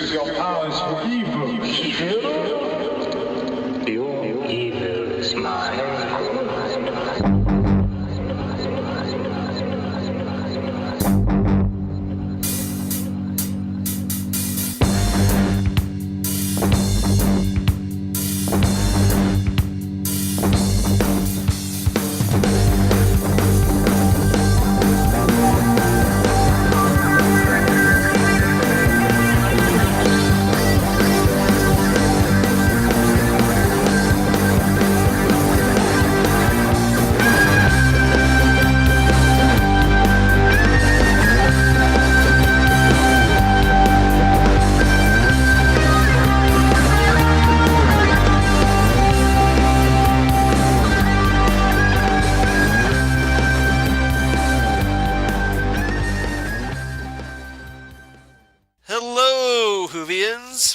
use your powers for evil. Your evil is mine.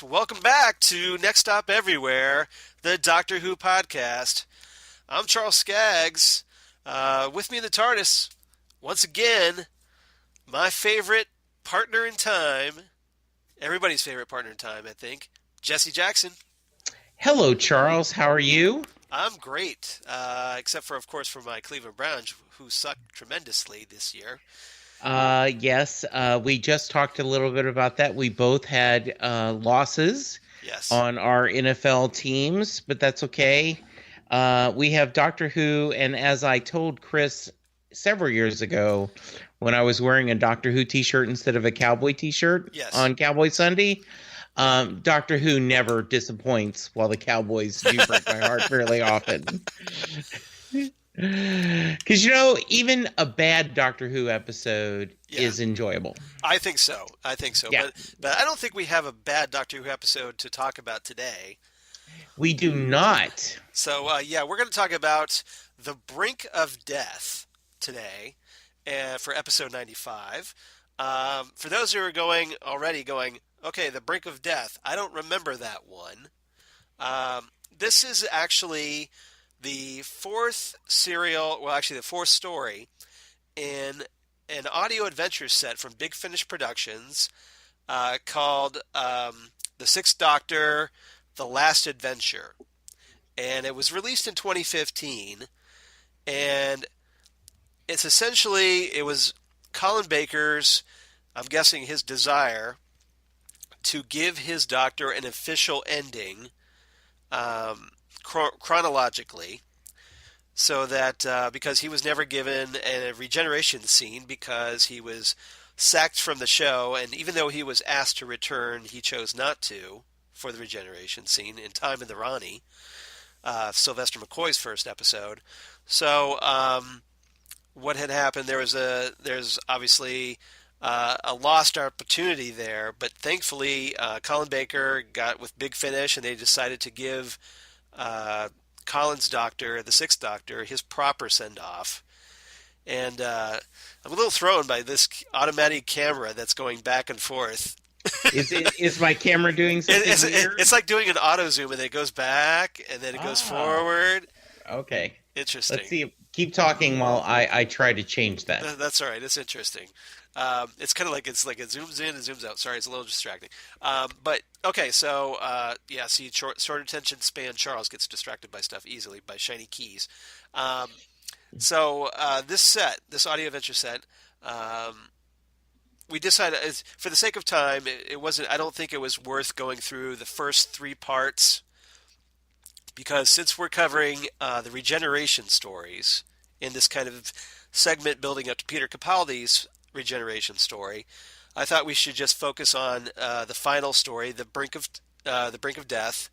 Welcome back to Next Stop Everywhere, the Doctor Who podcast. I'm Charles Skaggs. With me in the TARDIS, once again, my favorite partner in time, everybody's favorite partner in time, I think, Jesse Jackson. Hello, Charles. How are you? I'm great, except for, of course, for my Cleveland Browns, who sucked tremendously this year. Yes, we just talked a little bit about that. We both had losses on our NFL teams, but that's okay. We have Doctor Who, and as I told Chris several years ago when I was wearing a Doctor Who t-shirt instead of a Cowboy t-shirt on Cowboy Sunday, Doctor Who never disappoints, while the Cowboys do break my heart fairly often. Because, even a bad Doctor Who episode is enjoyable. I think so. Yeah. But I don't think we have a bad Doctor Who episode to talk about today. We do not. So, we're going to talk about The Brink of Death today for episode 95. For those who are going, okay, The Brink of Death, I don't remember that one. This is actually the fourth story in an audio adventure set from Big Finish Productions called The Sixth Doctor, The Last Adventure. And it was released in 2015. And it's essentially, it was Colin Baker's, I'm guessing his desire to give his Doctor an official ending chronologically, so that because he was never given a regeneration scene because he was sacked from the show, and even though he was asked to return, he chose not to for the regeneration scene in Time in the Ronnie, Sylvester McCoy's first episode. So what had happened, there's obviously a lost opportunity there, but thankfully Colin Baker got with Big Finish, and they decided to give Colin's Doctor, the Sixth Doctor, his proper send-off. And I'm a little thrown by this automatic camera that's going back and forth. Is my camera doing something weird? It's like doing an auto zoom, and then it goes back, and then it goes forward. Okay. Interesting. Let's see. Keep talking while I try to change that. That's all right. It's interesting. It's kind of like it zooms in and zooms out. Sorry, it's a little distracting. But okay, so see, short attention span Charles gets distracted by stuff easily by shiny keys. So this audio adventure set, we decided, for the sake of time, it wasn't. I don't think it was worth going through the first three parts, because since we're covering the regeneration stories in this kind of segment building up to Peter Capaldi's regeneration story, I thought we should just focus on the final story, the Brink of Death.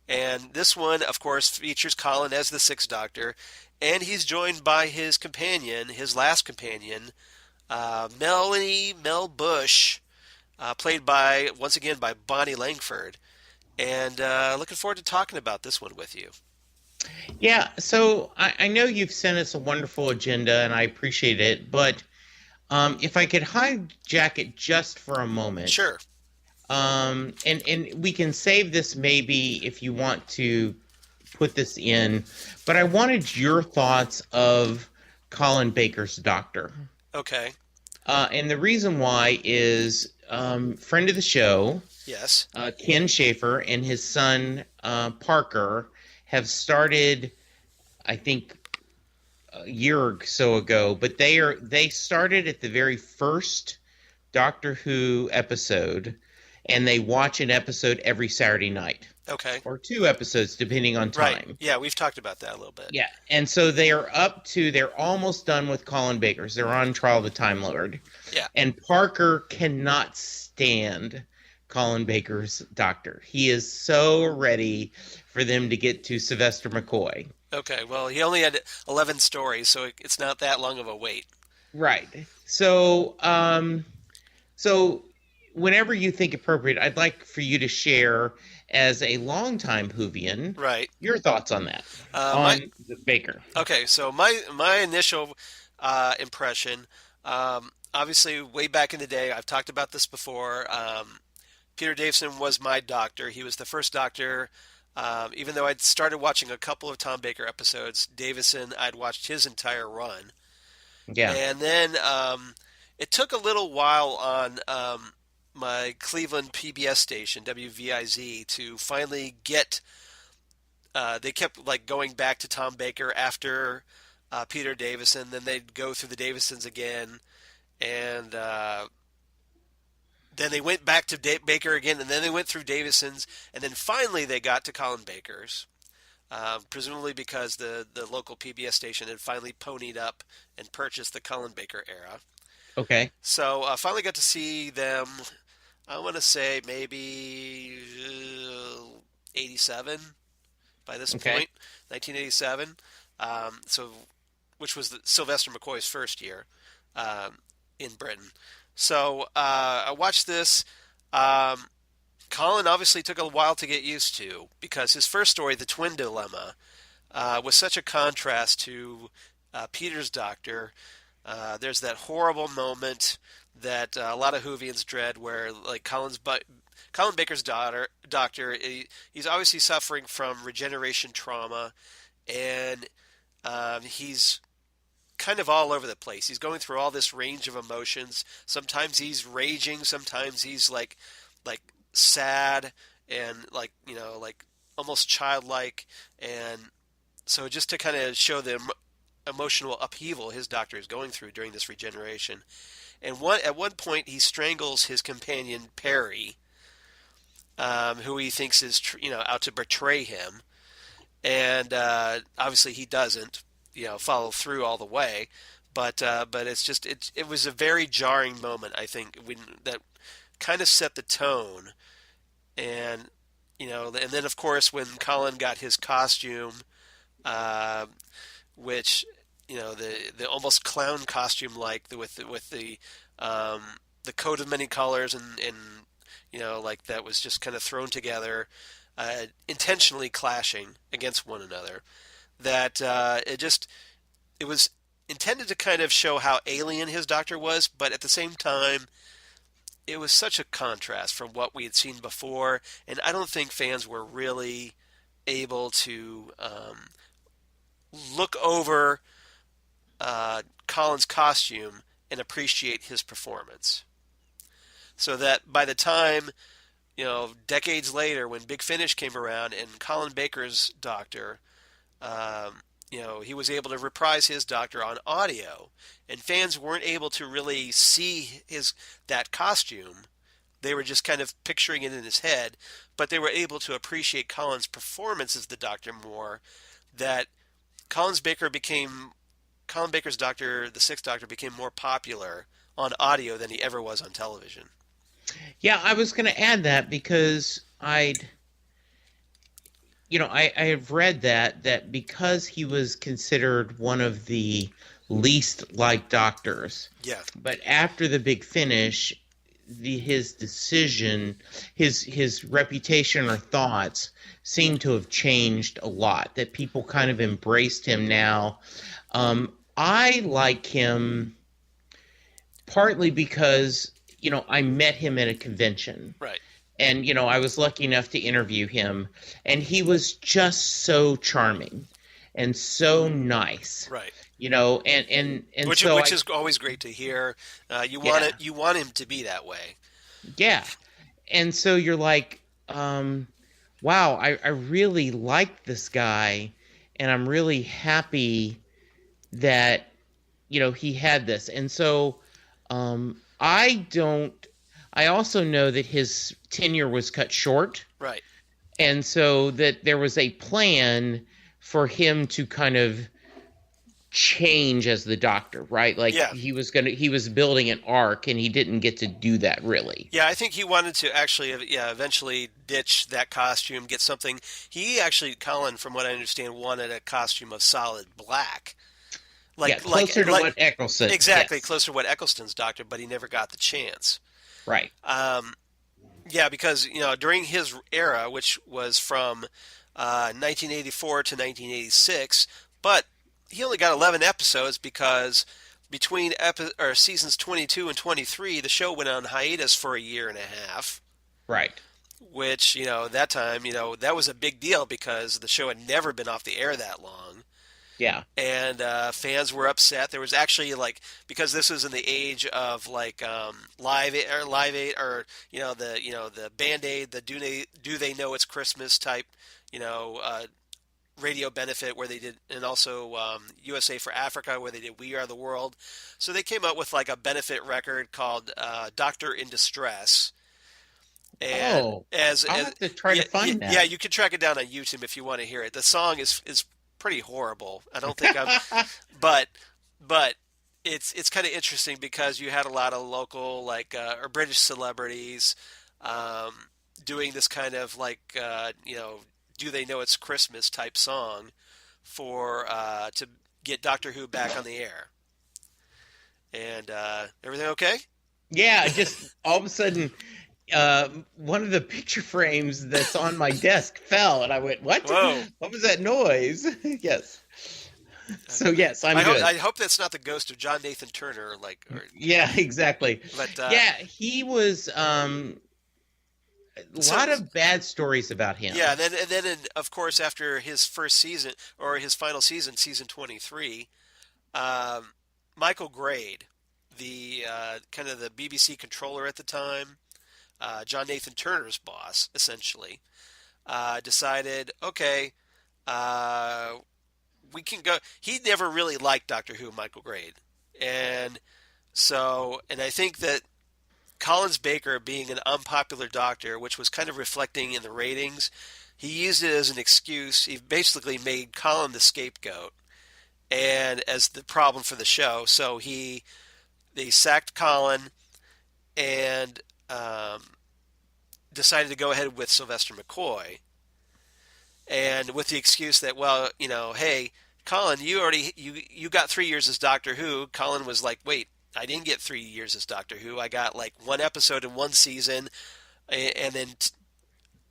And this one, of course, features Colin as the Sixth Doctor, and he's joined by his companion, his last companion, Melanie Mel Bush, played once again by Bonnie Langford. And looking forward to talking about this one with you. Yeah, so I know you've sent us a wonderful agenda, and I appreciate it, but if I could hijack it just for a moment. Sure. And we can save this maybe if you want to put this in, but I wanted your thoughts of Colin Baker's Doctor. Okay. And the reason why is friend of the show, Yes. Ken Schaefer and his son Parker have started, I think, a year or so ago, but they started at the very first Doctor Who episode, and they watch an episode every Saturday night. Okay. Or 2 episodes, depending on time. Right. Yeah, we've talked about that a little bit. Yeah, and so they're almost done with Colin Baker's. They're on Trial of the Time Lord. Yeah. And Parker cannot stand Colin Baker's Doctor. He is so ready for them to get to Sylvester McCoy. Okay, well, he only had 11 stories, so it's not that long of a wait. Right. So, whenever you think appropriate, I'd like for you to share, as a longtime Whovian, right, your thoughts on that, on Baker. Okay, so my initial impression, obviously, way back in the day, I've talked about this before. Peter Davison was my Doctor. He was the first Doctor. Even though I'd started watching a couple of Tom Baker episodes, Davison, I'd watched his entire run. Yeah. And then it took a little while on my Cleveland PBS station, WVIZ, to finally get. They kept going back to Tom Baker after Peter Davison. Then they'd go through the Davisons again, and then they went back to Baker again, and then they went through Davison's, and then finally they got to Colin Baker's, presumably because the local PBS station had finally ponied up and purchased the Colin Baker era. Okay. So finally got to see them, I want to say maybe 87 by this point, 1987. Which was Sylvester McCoy's first year in Britain. So I watched this. Colin obviously took a while to get used to, because his first story, The Twin Dilemma, was such a contrast to Peter's Doctor. There's that horrible moment that a lot of Whovians dread, where Colin Baker's doctor, he's obviously suffering from regeneration trauma, and he's kind of all over the place. He's going through all this range of emotions. Sometimes he's raging, sometimes he's like sad and almost childlike. And so just to kind of show the emotional upheaval his Doctor is going through during this regeneration. And at one point he strangles his companion Perry, who he thinks is out to betray him, and obviously he doesn't follow through all the way, but it was a very jarring moment, I think, that kind of set the tone. And and then of course when Colin got his costume, which the almost clown costume, with the coat of many colors, and that was just kind of thrown together, intentionally clashing against one another. That it was intended to kind of show how alien his Doctor was, but at the same time, it was such a contrast from what we had seen before, and I don't think fans were really able to look over Colin's costume and appreciate his performance. So that by the time, decades later, when Big Finish came around and Colin Baker's Doctor, he was able to reprise his Doctor on audio, and fans weren't able to really see that costume. They were just kind of picturing it in his head, but they were able to appreciate Colin's performance as the Doctor more. That Colin Baker's Doctor, the Sixth Doctor, became more popular on audio than he ever was on television. Yeah, I was going to add that, because I have read that because he was considered one of the least liked Doctors. Yeah. But after the Big Finish, his decision, his reputation or thoughts seem to have changed a lot. That people kind of embraced him now. I like him partly because I met him at a convention. Right. And, I was lucky enough to interview him, and he was just so charming and so nice. Right. Which is always great to hear. You want him to be that way. Yeah. and so you're like, wow, I really like this guy, and I'm really happy that, he had this. And so I also know that his tenure was cut short. Right. And so that there was a plan for him to kind of change as the Doctor, right? Like he was building an arc, and he didn't get to do that really. Yeah, I think he wanted to actually, eventually ditch that costume, get something. He actually, Colin, from what I understand, wanted a costume of solid black. Closer to what Eccleston. Exactly, yes. closer to what Eccleston's Doctor, but he never got the chance. Right. Yeah, because, during his era, which was from 1984 to 1986, but he only got 11 episodes because between seasons 22 and 23, the show went on hiatus for a year and a half. Right. Which, that time, that was a big deal because the show had never been off the air that long. Yeah. And fans were upset. There was actually because this was in the age of Live Aid, or the Band-Aid, the Do They Know It's Christmas type, radio benefit where they did, and also USA for Africa where they did We Are the World. So they came out with a benefit record called Doctor in Distress. And I'll have to try to find that. Yeah, you can track it down on YouTube if you want to hear it. The song is pretty horrible. I don't think I'm, but it's kind of interesting because you had a lot of local or British celebrities doing this kind of Do They Know It's Christmas type song for to get Doctor Who back on the air. And everything okay? Yeah, just all of a sudden one of the picture frames that's on my desk fell, and I went, "What? Whoa. What was that noise?" Yes. So yes, I'm good. I hope that's not the ghost of John Nathan Turner. Yeah, exactly. But yeah, he was a lot of bad stories about him. Yeah, and then of course after his first season or his final season, season 23, Michael Grade, the kind of the BBC controller at the time, John Nathan Turner's boss, essentially, decided, okay, we can go. He never really liked Doctor Who, Michael Grade. And I think that Colin Baker being an unpopular doctor, which was kind of reflecting in the ratings, he used it as an excuse. He basically made Colin the scapegoat and as the problem for the show. So they sacked Colin and decided to go ahead with Sylvester McCoy, and with the excuse that, well, hey, Colin, you got 3 years as Doctor Who. Colin was like, wait, I didn't get 3 years as Doctor Who. I got one episode in one season, and then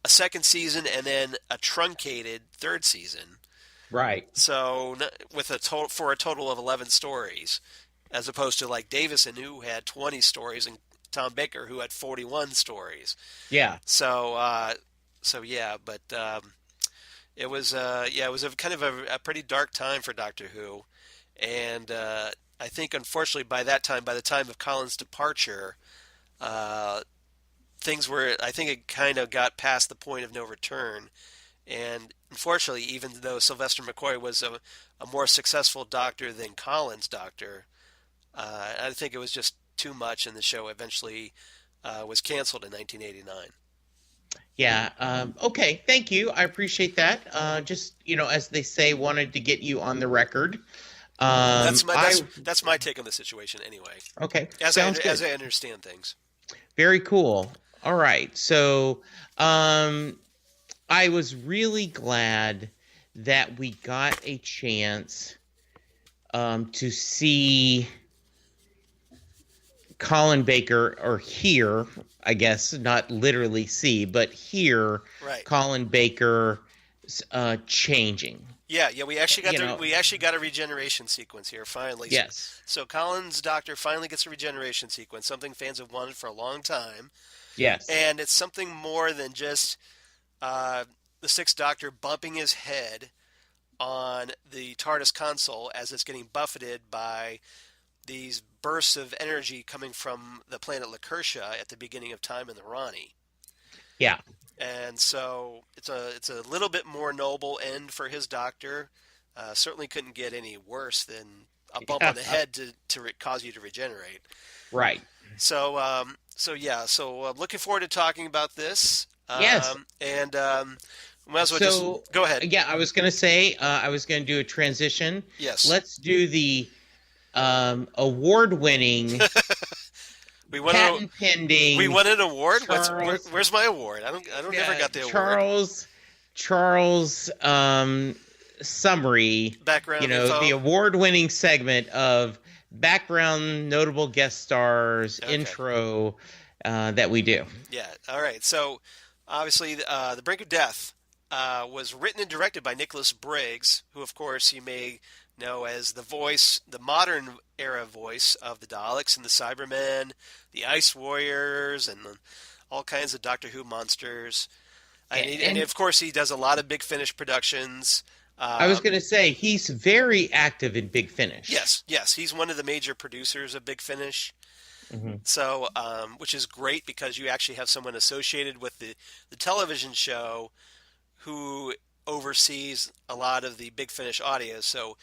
a second season, and then a truncated third season. Right. So with for a total of 11 stories, as opposed to Davison, who had 20 stories, and Tom Baker, who had 41 stories. Yeah. So yeah, but it was a kind of a pretty dark time for Doctor Who, and I think unfortunately by the time of Colin's departure, things were. I think it kind of got past the point of no return, and unfortunately, even though Sylvester McCoy was a more successful Doctor than Colin's Doctor, I think it was just too much, and the show eventually was canceled in 1989. Yeah. Okay. Thank you. I appreciate that. Just as they say, wanted to get you on the record. That's my take on the situation, anyway. Okay. As I understand things. Very cool. All right. So, I was really glad that we got a chance to see Colin Baker, or hear, I guess, not literally see, but hear Colin Baker changing. Yeah, we actually got a regeneration sequence here finally. Yes. So Colin's Doctor finally gets a regeneration sequence, something fans have wanted for a long time. Yes. And it's something more than just the Sixth Doctor bumping his head on the TARDIS console as it's getting buffeted by these bursts of energy coming from the planet Lacertia at the beginning of time in the Ronnie. Yeah. And so it's a little bit more noble end for his doctor. Certainly couldn't get any worse than a bump on the head to cause you to regenerate. Right. So so I'm looking forward to talking about this. Yes. And might as well just So, go ahead. yeah, I was going to say, I was going to do a transition. Yes. Let's do the award-winning, patent pending. We won an award. Where's my award? I don't never got the award. Charles summary. Background info. The award-winning segment of background notable guest stars intro that we do. Yeah. All right. So obviously, The Brink of Death was written and directed by Nicholas Briggs, who, of course, you may know as the modern era voice of the Daleks and the Cybermen, the Ice Warriors, and all kinds of Doctor Who monsters. And of course, he does a lot of Big Finish productions. I was going to say, he's very active in Big Finish. Yes. He's one of the major producers of Big Finish. Mm-hmm. So, which is great because you actually have someone associated with the television show who oversees a lot of the Big Finish audio. So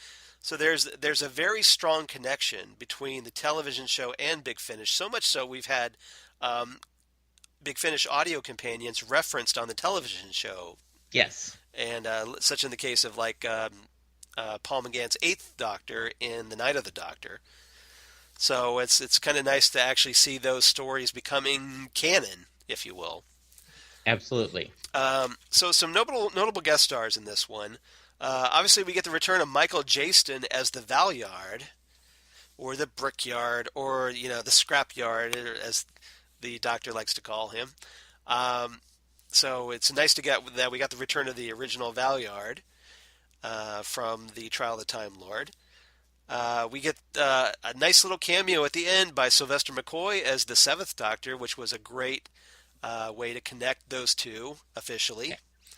there's a very strong connection between the television show and Big Finish. So much so we've had Big Finish audio companions referenced on the television show. Yes. And such in the case of like Paul McGann's Eighth Doctor in The Night of the Doctor. So it's kind of nice to actually see those stories becoming canon, if you will. Absolutely. So some notable guest stars in this one. Obviously, we get the return of Michael Jayston as the Valeyard, or the Brickyard, or the Scrapyard, as the Doctor likes to call him. So it's nice to get that we got the return of the original Valeyard from the Trial of the Time Lord. We get a nice little cameo at the end by Sylvester McCoy as the Seventh Doctor, which was a great way to connect those two officially.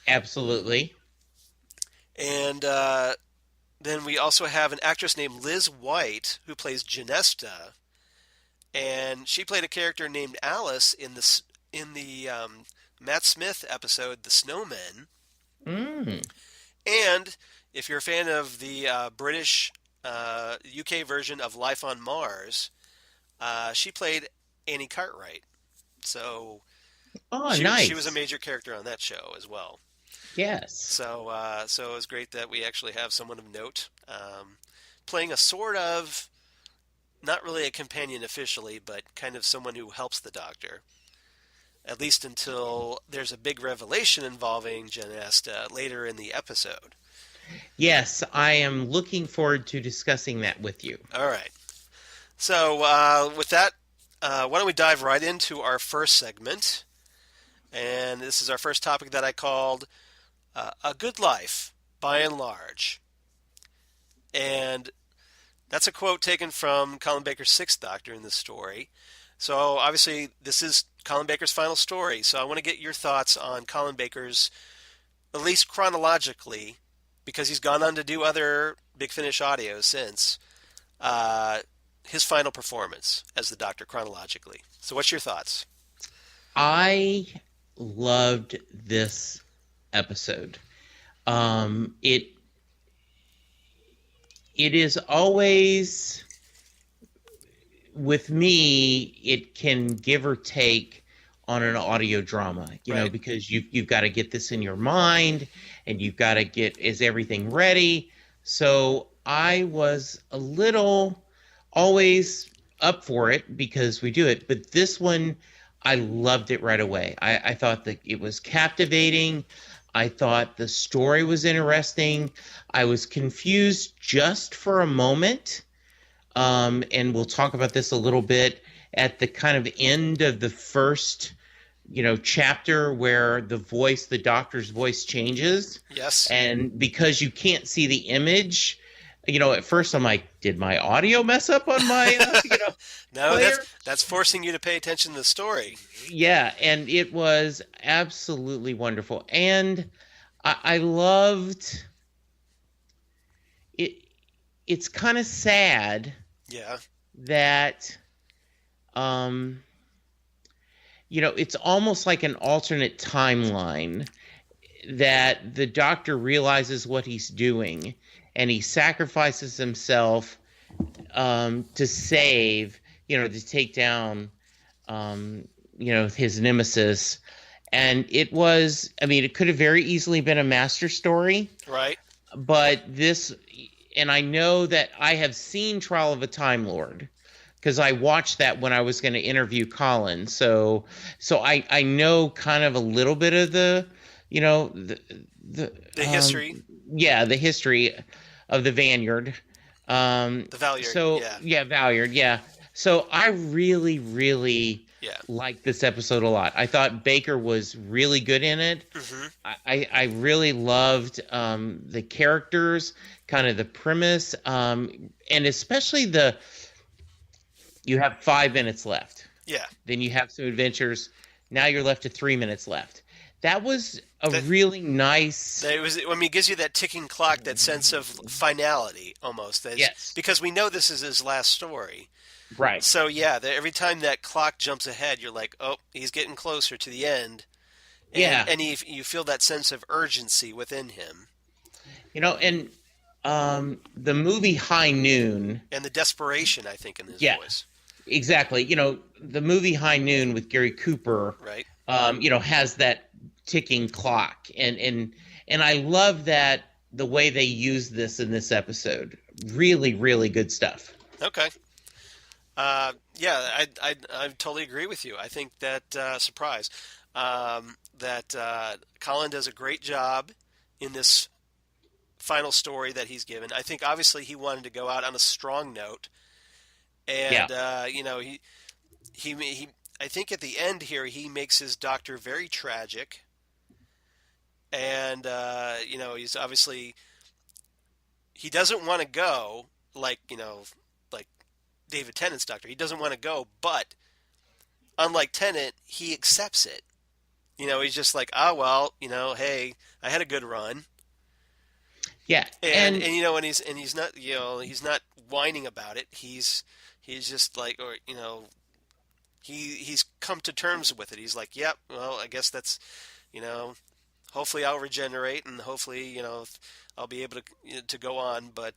Absolutely. And then we also have an actress named Liz White who plays Genesta, and she played a character named Alice in the Matt Smith episode The Snowmen. And if you're a fan of the British UK version of Life on Mars, she played Annie Cartwright. So nice. She was a major character on that show as well. Yes. So it was great that we actually have someone of note playing a sort of, not really a companion officially, but kind of someone who helps the Doctor. At least until there's a big revelation involving Genesta later in the episode. Yes, I am looking forward to discussing that with you. All right. So with that, why don't we dive right into our first segment? And this is our first topic that I called A Good Life, by and large. And that's a quote taken from Colin Baker's Sixth Doctor in the story. So obviously this is Colin Baker's final story. So I want to get your thoughts on Colin Baker's, at least chronologically, because he's gone on to do other Big Finish audio since, his final performance as the Doctor chronologically. So what's your thoughts? I loved this episode. It is always, with me, it can give or take on an audio drama, right, because you've got to get this in your mind, and you've got to get, is everything ready? So I was a little always up for it because we do it, but this one, I loved it right away. I thought that it was captivating. I thought the story was interesting. I was confused just for a moment, and we'll talk about this a little bit at the kind of end of the first, chapter where the Doctor's voice changes. Yes. And because you can't see the image, at first I'm like, did my audio mess up on my, No, player? that's forcing you to pay attention to the story. Yeah, and it was absolutely wonderful. And I loved it. It's kind of sad. Yeah. That it's almost like an alternate timeline that the Doctor realizes what he's doing, and he sacrifices himself to save, to take down, his nemesis. And it was, it could have very easily been a master story. Right. But and I know that I have seen Trial of a Time Lord, because I watched that when I was going to interview Colin. So I know kind of a little bit of the history. Yeah, the history of the Valeyard. The Valeyard. So Valeyard. Yeah. So I really, really liked this episode a lot. I thought Baker was really good in it. Mm-hmm. I really loved the characters, kind of the premise, and especially you have 5 minutes left. Yeah. Then you have some adventures. Now you're left to 3 minutes left. That was really nice. It gives you that ticking clock, that sense of finality almost. Yes. Because we know this is his last story. Right. So, every time that clock jumps ahead, you're like, oh, he's getting closer to the end. And, and you feel that sense of urgency within him. And the movie High Noon. And the desperation, I think, in his voice. Exactly. The movie High Noon with Gary Cooper, right. Has that ticking clock. And I love that the way they use this in this episode. Really, really good stuff. Okay. I totally agree with you. I think that surprise that Colin does a great job in this final story that he's given. I think obviously he wanted to go out on a strong note, and he I think at the end here he makes his Doctor very tragic, and he's obviously he doesn't want to go like David Tennant's Doctor. He doesn't want to go, but unlike Tennant, he accepts it. He's just like, hey, I had a good run. Yeah, and he's not he's not whining about it. He's just like, or he's come to terms with it. He's like, yep, well, I guess that's hopefully I'll regenerate, and hopefully I'll be able to go on. But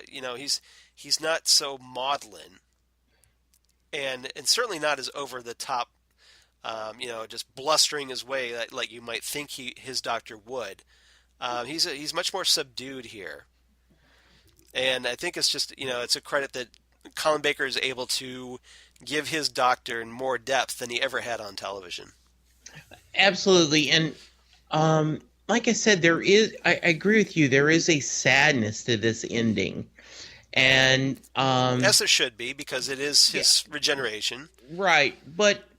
he's not so maudlin, and certainly not as over the top, just blustering his way like you might think his Doctor would. He's much more subdued here, and I think it's just it's a credit that Colin Baker is able to give his Doctor more depth than he ever had on television. Absolutely, and like I said, I agree with you. There is a sadness to this ending, and as there should be, because it is his regeneration, right? But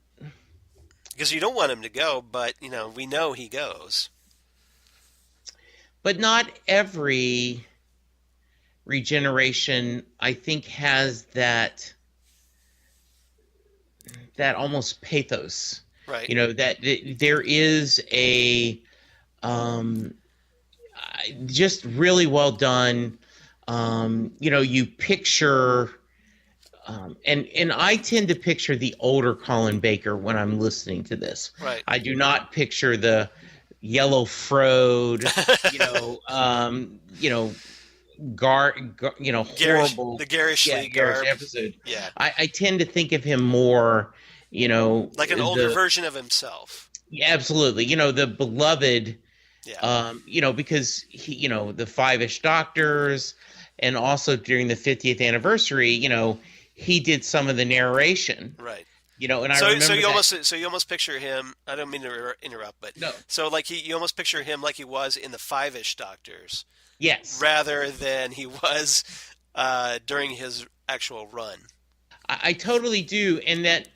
because you don't want him to go, but we know he goes. But not every regeneration, I think, has that almost pathos. Right. That there is a just really well done. You picture, and I tend to picture the older Colin Baker when I'm listening to this. Right. I do not picture the yellow froed, horrible, the garishly garish episode. Yeah, I tend to think of him more, like an older version of himself. Yeah, absolutely. The beloved. Yeah. Because he, the 5-ish Doctors, and also during the 50th anniversary, he did some of the narration. Right. And I remember so you almost picture him. I don't mean to interrupt, but no. So like you almost picture him like he was in the 5-ish Doctors. Yes. Rather than he was during his actual run. I totally do, and that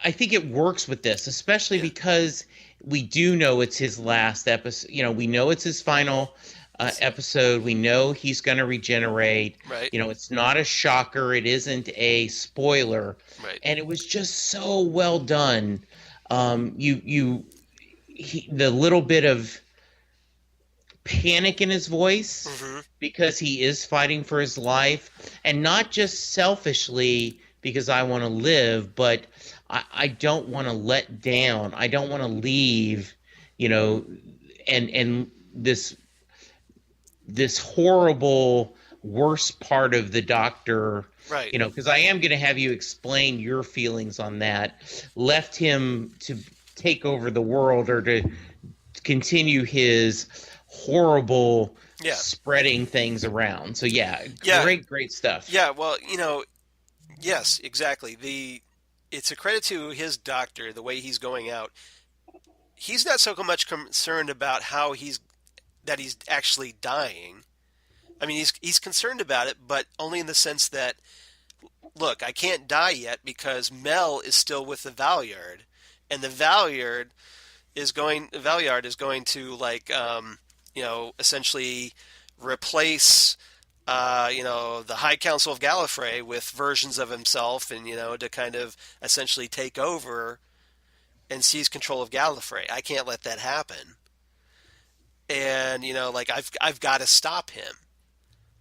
I think it works with this, especially because we do know it's his last episode. We know it's his final episode. We know he's going to regenerate. Right. It's not a shocker. It isn't a spoiler. Right. And it was just so well done. The little bit of panic in his voice, mm-hmm. because he is fighting for his life, and not just selfishly because I want to live, but I don't want to let down. I don't want to leave, you know, and this horrible worst part of the Doctor, right? You know, because I am going to have you explain your feelings on that. Left him to take over the world or to continue his horrible spreading things around. So great stuff. Yeah, well, you know, yes, exactly. It's a credit to his Doctor, the way he's going out. He's not so much concerned about that he's actually dying. I mean, he's concerned about it, but only in the sense that, look, I can't die yet because Mel is still with the Valeyard, and the Valeyard is going to, like, essentially replace the High Council of Gallifrey with versions of himself, and to kind of essentially take over and seize control of Gallifrey. I can't let that happen, and I've got to stop him.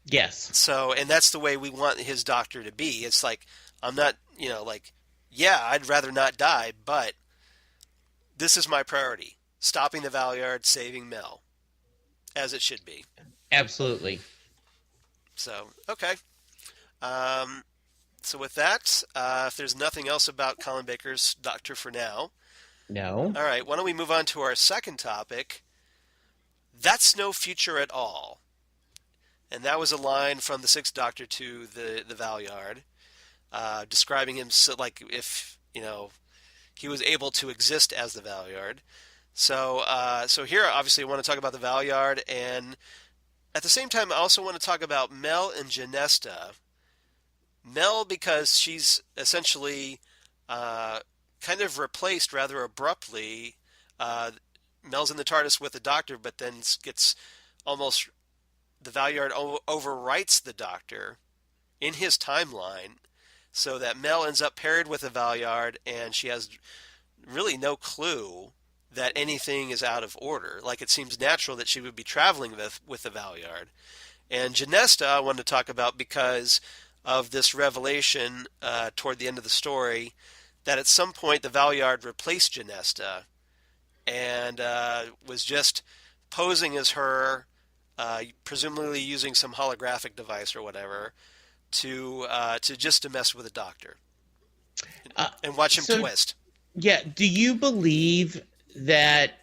Yes. So, and that's the way we want his Doctor to be. It's like, I'm not, I'd rather not die, but this is my priority: stopping the Valeyard, saving Mel, as it should be. Absolutely. So, okay. So with that, if there's nothing else about Colin Baker's Doctor for now. No. All right, why don't we move on to our second topic? That's no future at all. And that was a line from the Sixth Doctor to the Valeyard, describing him like if, he was able to exist as the Valeyard. So here, obviously, I want to talk about the Valeyard, and at the same time, I also want to talk about Mel and Genesta. Mel, because she's essentially kind of replaced rather abruptly. Mel's in the TARDIS with the Doctor, but then gets almost... The Valeyard overwrites the Doctor in his timeline, so that Mel ends up paired with the Valeyard, and she has really no clue that anything is out of order. Like, it seems natural that she would be traveling with the Valeyard. And Genesta I wanted to talk about because of this revelation toward the end of the story, that at some point the Valeyard replaced Genesta and was just posing as her, presumably using some holographic device or whatever, to just to mess with the Doctor and watch him twist. Yeah, do you believe that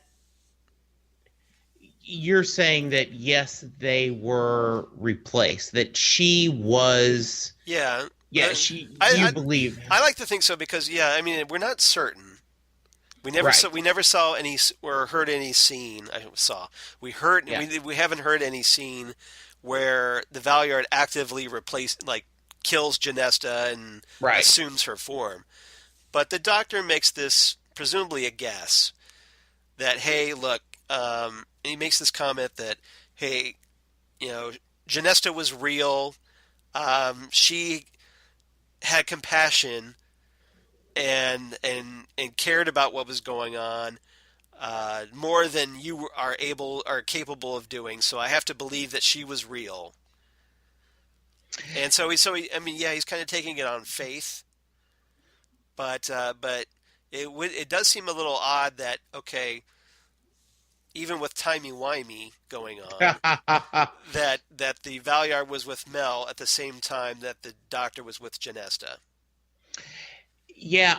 you're saying that yes, they were replaced, that she was? Yeah. Yeah, you believe? I like to think so because I mean, we're not certain. We never saw any or heard any scene. We haven't heard any scene where the Valeyard actively kills Genesta and assumes her form. But the Doctor makes this presumably a guess that, hey, look, and he makes this comment that, hey, Genesta was real. She had compassion and cared about what was going on more than you are capable of doing. So I have to believe that she was real. And so he's kind of taking it on faith. But it does seem a little odd that, okay, even with timey-wimey going on, that the Valeyard was with Mel at the same time that the Doctor was with Genesta. Yeah,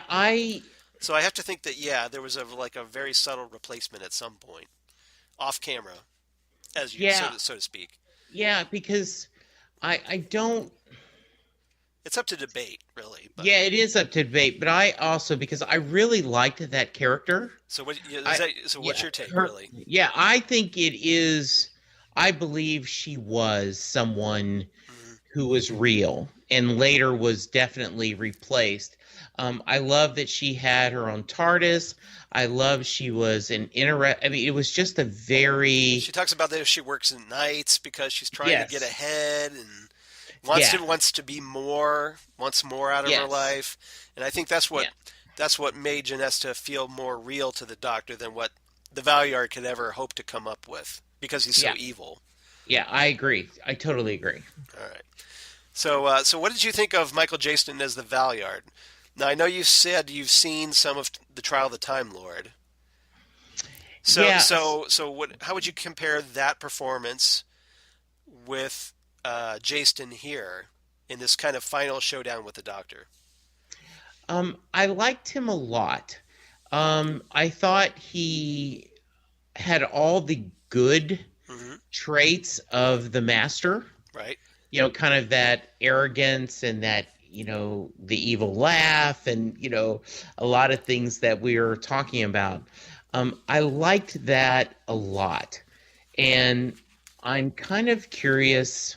So I have to think that there was a very subtle replacement at some point, off camera, so to speak. Yeah, because I don't. It's up to debate, really. But... Yeah, it is up to debate, but I also, because I really liked that character. So what's your take, really? Yeah, I think it is. I believe she was someone who was real and later was definitely replaced. I love that she had her own TARDIS. I love she was I mean, it was just a very... She talks about that she works at nights because she's trying to get ahead and wants to be more, wants more out of her life. And I think that's what made Genesta feel more real to the Doctor than what the Valeyard could ever hope to come up with, because he's so evil. Yeah, I agree. I totally agree. All right. So what did you think of Michael Jayston as the Valeyard? Now, I know you said you've seen some of the Trial of the Time Lord. So, Yeah. so, so, what? How would you compare that performance with Jayston here in this kind of final showdown with the Doctor? I liked him a lot. I thought he had all the good Hmm. traits of the Master. Right. Kind of that arrogance and that, the evil laugh and, a lot of things that we were talking about. I liked that a lot. And I'm kind of curious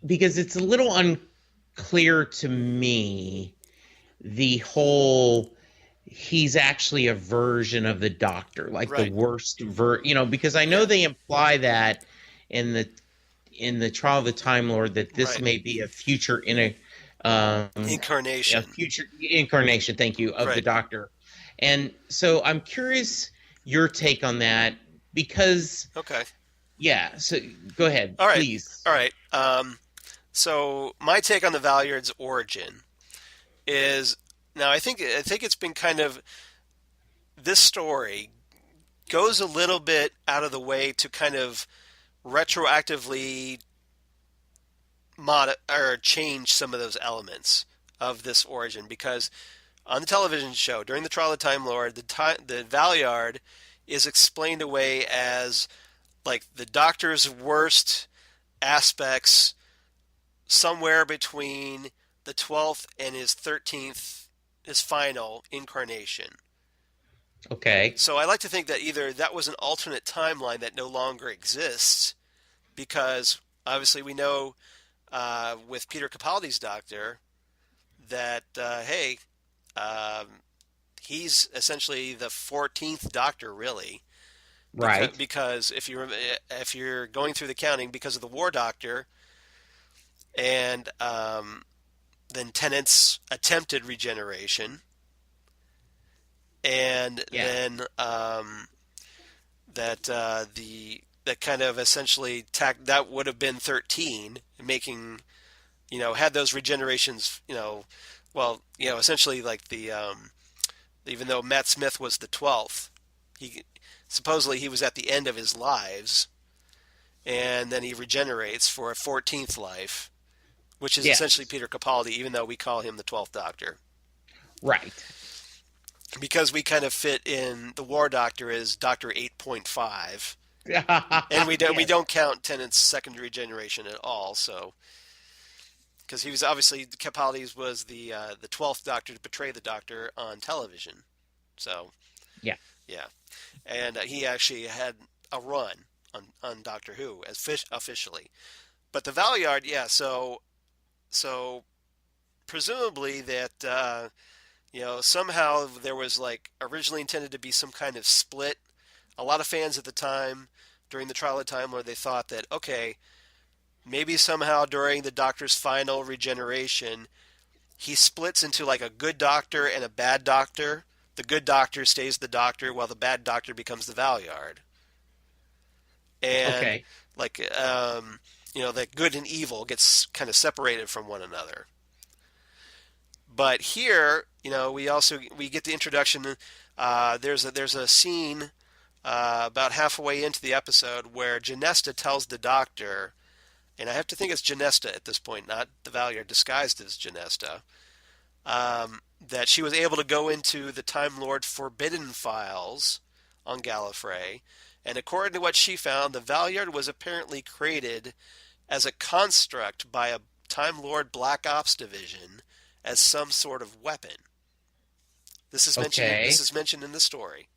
because it's a little unclear to me the whole he's actually a version of the Doctor, like the Right. worst because I know Yeah. they imply that in the Trial of the Time Lord that this Right. may be a future a Incarnation. future incarnation, thank you, of the Right. Doctor. And so I'm curious your take on that because Okay. yeah, so go ahead, All right. please. All right. So my take on the Valeyard's origin is now I think it's been kind of this story goes a little bit out of the way to kind of retroactively mod or change some of those elements of this origin because on the television show during the Trial of the Time Lord, the Valeyard is explained away as like the Doctor's worst aspects somewhere between the 12th and his 13th, his final incarnation. Okay. So I like to think that either that was an alternate timeline that no longer exists because obviously we know with Peter Capaldi's Doctor that, hey, um, he's essentially the 14th Doctor, really. Because, Right. because if you're going through the counting because of the War Doctor and then Tennant's attempted regeneration, and Yeah. then that kind of essentially that would have been 13, making had those regenerations essentially like the even though Matt Smith was the 12th, he supposedly he was at the end of his lives, and then he regenerates for a 14th life, which is essentially Yes. Peter Capaldi, even though we call him the 12th Doctor. Right. Because we kind of fit in the War Doctor as Doctor 8.5, and we Yes. don't count Tennant's secondary generation at all. So because he was obviously Capaldi's was the 12th Doctor to portray the Doctor on television. So Yeah. yeah, and he actually had a run on Doctor Who as officially. But the Valeyard, yeah. So presumably that somehow there was like originally intended to be some kind of split. A lot of fans at the time during the Trial of Time where they thought that okay, maybe somehow during the Doctor's final regeneration, he splits into like a good Doctor and a bad Doctor. The good Doctor stays the Doctor while the bad Doctor becomes the Valeyard. And Okay. like that good and evil gets kind of separated from one another. But here, we get the introduction. There's a scene about halfway into the episode where Janesta tells the Doctor, and I have to think it's Janesta at this point, not the Valeyard disguised as Janesta, that she was able to go into the Time Lord forbidden files on Gallifrey, and according to what she found, the Valeyard was apparently created as a construct by a Time Lord Black Ops division as some sort of weapon. This is mentioned. Okay. This is mentioned in the story.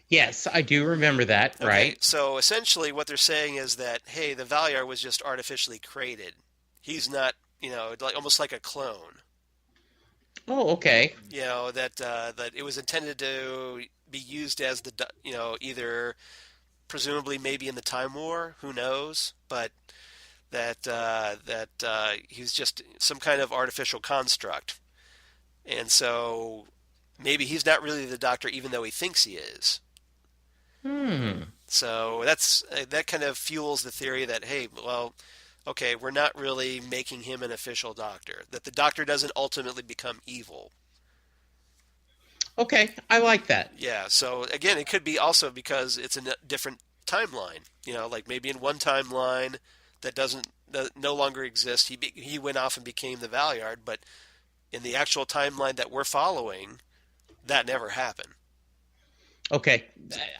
Yes, I do remember that, Okay, right? so essentially, what they're saying is that hey, the Valeyard was just artificially created. He's not, like almost like a clone. Oh, okay. That it was intended to be used as either presumably maybe in the Time War, who knows, but that he's just some kind of artificial construct, and so maybe he's not really the Doctor, even though he thinks he is. Hmm. So that kind of fuels the theory that hey, well, okay, we're not really making him an official doctor, that the doctor doesn't ultimately become evil. Okay, I like that. Yeah, so again, it could be also because it's a different timeline. Like maybe in one timeline that no longer exists, he went off and became the Valeyard, but in the actual timeline that we're following, that never happened. Okay,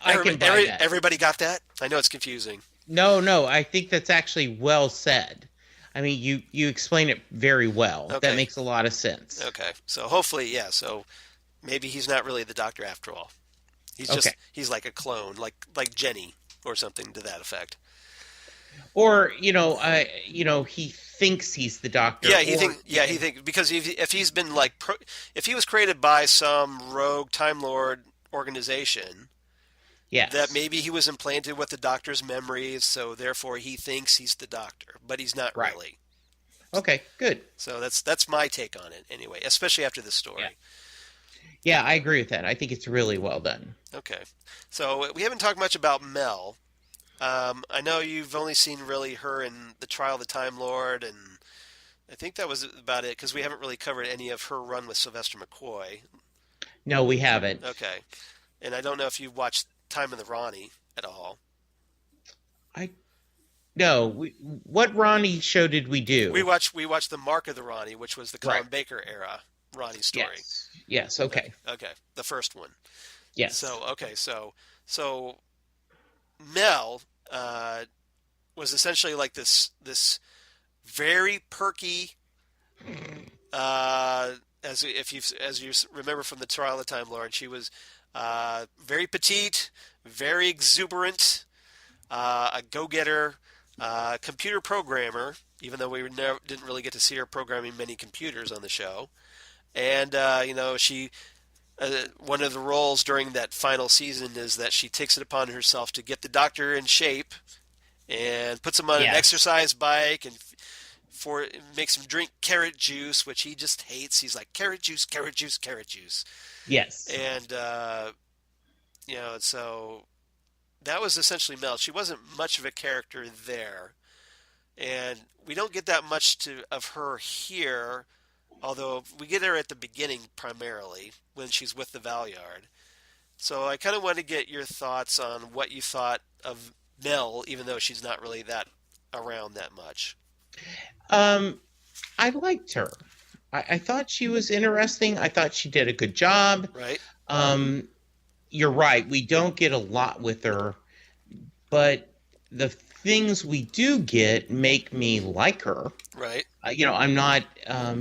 I can buy that. Everybody got that? I know it's confusing. No, I think that's actually well said. I mean, you explain it very well. Okay. That makes a lot of sense. Okay, so hopefully, yeah, so maybe he's not really the Doctor after all. He's like a clone, like Jenny or something to that effect. Or he thinks he's the Doctor. Yeah, he thinks because if he's been if he was created by some rogue Time Lord organization, yes, that maybe he was implanted with the Doctor's memories, so therefore he thinks he's the Doctor, but he's not really. Okay, good. So that's my take on it anyway, especially after the story. Yeah, I agree with that. I think it's really well done. Okay, so we haven't talked much about Mel. I know you've only seen really her in the Trial of the Time Lord, and I think that was about it because we haven't really covered any of her run with Sylvester McCoy. No, we haven't. Okay, and I don't know if you watched Time of the Ronnie at all. What Ronnie show did we do? We watched the Mark of the Ronnie, which was the Colin Baker era Ronnie story. Yes. Okay. Okay. The first one. Yes. So Mel was essentially like this very perky, as you remember from the Trial of the Time Lord, she was very petite, very exuberant, a go-getter, computer programmer, even though we didn't really get to see her programming many computers on the show. And, she, one of the roles during that final season is that she takes it upon herself to get the Doctor in shape and puts him on an exercise bike and makes him drink carrot juice, which he just hates. He's like, carrot juice, carrot juice, carrot juice. Yes. And, so that was essentially Mel. She wasn't much of a character there. And we don't get that much of her here, although we get her at the beginning primarily when she's with the Valeyard. So I kind of want to get your thoughts on what you thought of Mel, even though she's not really around that much. I liked her. I thought she was interesting. I thought she did a good job. Right. You're right. We don't get a lot with her, but the things we do get make me like her. Right. I'm not,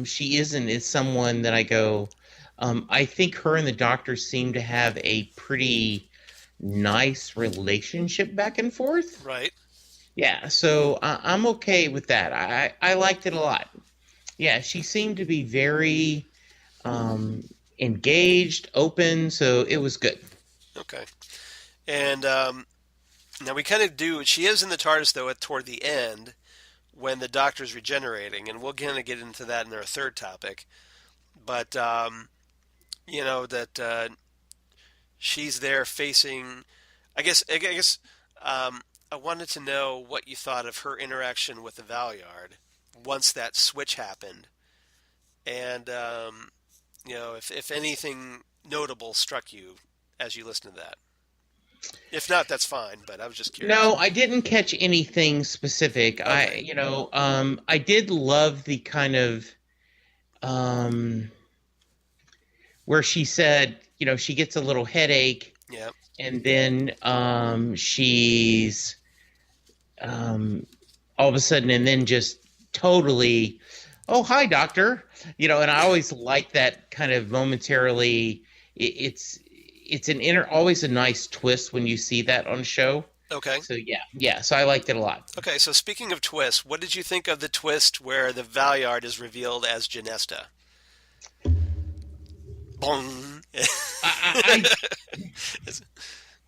she is someone that I go, I think her and the Doctor seem to have a pretty nice relationship back and forth. Right. Yeah, so I'm okay with that. I liked it a lot. Yeah, she seemed to be very engaged, open, so it was good. Okay. And now we kind of do, she is in the TARDIS, though, toward the end when the Doctor's regenerating, and we'll kind of get into that in our third topic. But, that she's there facing, I guess I wanted to know what you thought of her interaction with the Valeyard once that switch happened. And, if anything notable struck you as you listened to that. If not, that's fine, but I was just curious. No, I didn't catch anything specific. Okay. I did love the kind of where she said, she gets a little headache. Yeah. And then she's all of a sudden, and then just totally, oh, hi, Doctor. And I always like that kind of momentarily. It's always a nice twist when you see that on a show. Okay. So yeah. So I liked it a lot. Okay. So speaking of twists, what did you think of the twist where the Valeyard is revealed as Genesta? Bong.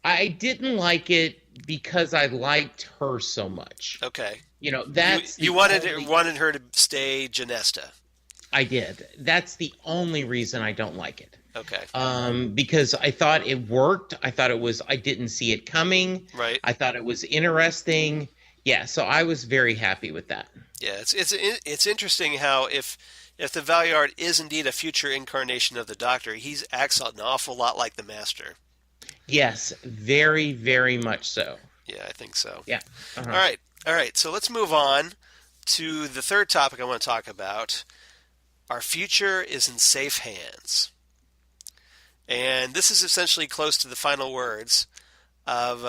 I didn't like it because I liked her so much. Okay. That's you wanted her to stay Genesta. I did. That's the only reason I don't like it. Okay. Because I thought it worked. I didn't see it coming. Right. I thought it was interesting. Yeah, so I was very happy with that. Yeah, it's interesting how if the Valeyard is indeed a future incarnation of the Doctor, he acts an awful lot like the Master. Yes, very, very much so. Yeah, I think so. Yeah. Uh-huh. All right. So let's move on to the third topic I want to talk about. Our future is in safe hands. And this is essentially close to the final words of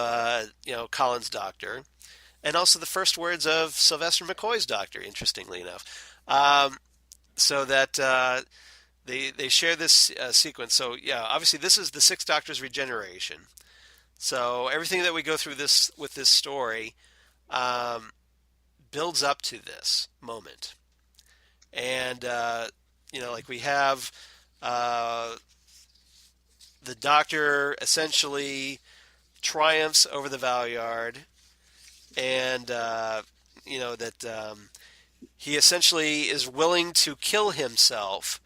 Colin's Doctor, and also the first words of Sylvester McCoy's Doctor. Interestingly enough, so that they share this sequence. So yeah, obviously this is the Sixth Doctor's regeneration. So everything that we go through this with this story builds up to this moment, and like we have. The Doctor essentially triumphs over the Valeyard, and that he essentially is willing to kill himself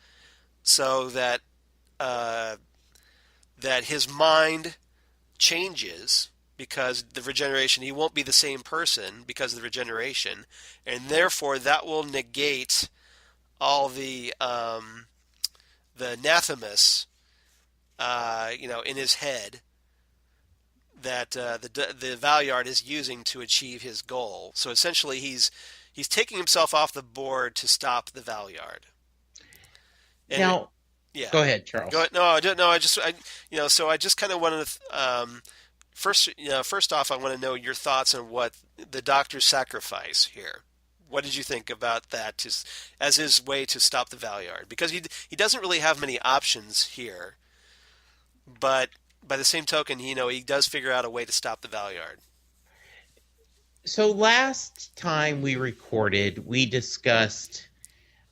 so that that his mind changes because the regeneration. He won't be the same person because of the regeneration, and therefore that will negate all the anathemas. In his head that the Valeyard is using to achieve his goal. So essentially, he's taking himself off the board to stop the Valeyard. Now, yeah. Go ahead, Charles. Go ahead. No, I don't. No, So I just kind of wanted to first off, I want to know your thoughts on what the Doctor's sacrifice here. What did you think about that as his way to stop the Valeyard? Because he doesn't really have many options here. But by the same token, he does figure out a way to stop the Valeyard. So last time we recorded, we discussed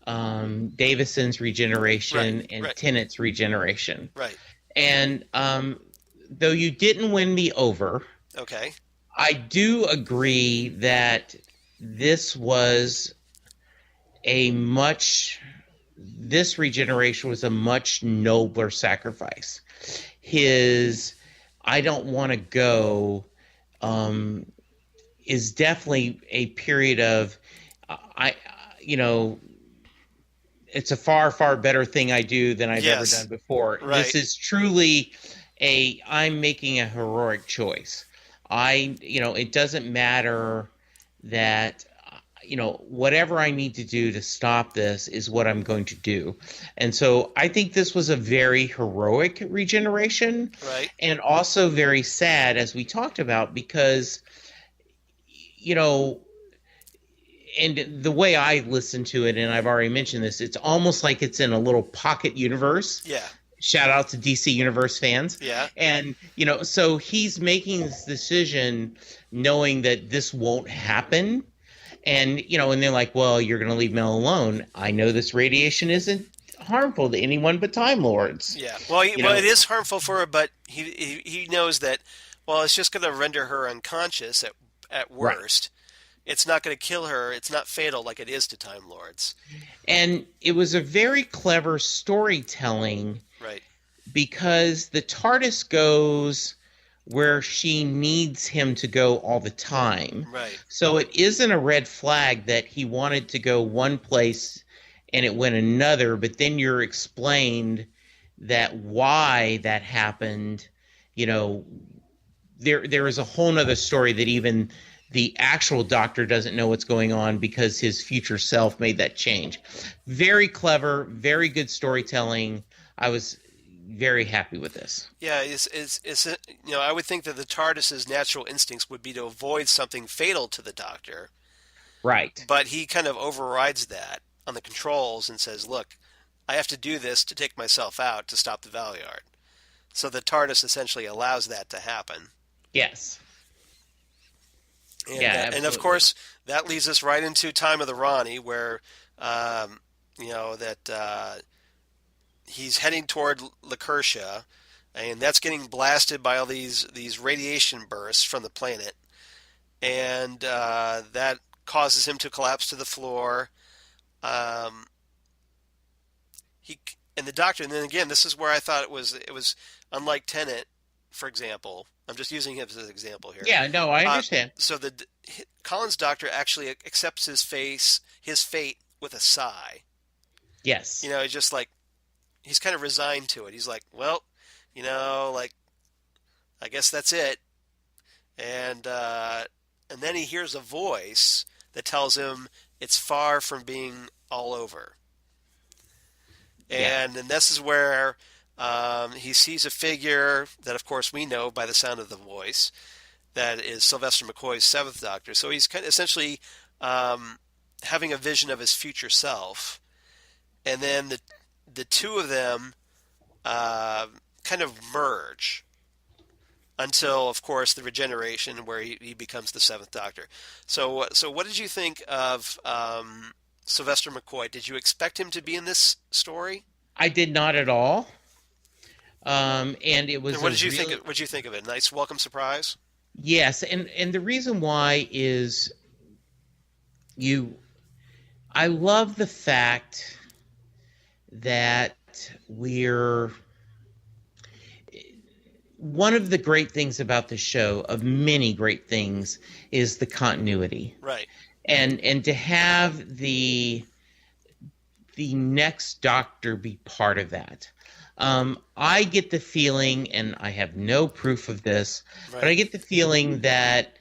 Davison's regeneration and Tennant's regeneration. Right. And though you didn't win me over, okay, I do agree that this regeneration was a much nobler sacrifice. His I don't want to go is definitely a period of it's a far, far better thing I do than I've ever done before. Right. This is truly I'm making a heroic choice. It doesn't matter that whatever I need to do to stop this is what I'm going to do. And so I think this was a very heroic regeneration. Right. And also very sad, as we talked about, because, and the way I listen to it, and I've already mentioned this, it's almost like it's in a little pocket universe. Yeah. Shout out to DC Universe fans. Yeah. And, so he's making this decision knowing that this won't happen. And, and they're like, well, you're going to leave Mel alone. I know this radiation isn't harmful to anyone but Time Lords. Yeah. Well, it is harmful for her, but he knows that, well, it's just going to render her unconscious at worst. Right. It's not going to kill her. It's not fatal like it is to Time Lords. And it was a very clever storytelling. Right. Because the TARDIS goes where she needs him to go all the time. Right. So it isn't a red flag that he wanted to go one place and it went another, but then you're explained that why that happened, there is a whole nother story that even the actual Doctor doesn't know what's going on because his future self made that change. Very clever, very good storytelling. I was very happy with this. Yeah, I would think that the TARDIS's natural instincts would be to avoid something fatal to the Doctor. Right. But he kind of overrides that on the controls and says, look, I have to do this to take myself out to stop the Valeyard. So the TARDIS essentially allows that to happen. Yes. And of course, that leads us right into Time of the Ronnie, where, he's heading toward Lacertia, and that's getting blasted by all these radiation bursts from the planet, and that causes him to collapse to the floor. The Doctor, and then again, this is where I thought it was unlike Tennant, for example, I'm just using him as an example here. Yeah, no, I understand. So Colin's doctor actually accepts his fate with a sigh. Yes. He's just like, he's kind of resigned to it. He's like, well, like, I guess that's it. And then he hears a voice that tells him it's far from being all over. And then this is where he sees a figure that, of course, we know by the sound of the voice, that is Sylvester McCoy's Seventh Doctor. So he's kind of essentially having a vision of his future self. And then the two of them kind of merge until, of course, the regeneration where he becomes the Seventh Doctor. So what did you think of Sylvester McCoy? Did you expect him to be in this story? I did not at all. And it was. And what did you think? What did you think of it? Nice welcome surprise. Yes, and the reason why is I love the fact that one of the great things about the show, of many great things, is the continuity. Right. And to have the next Doctor be part of that. I get the feeling, and I have no proof of this, but I get the feeling that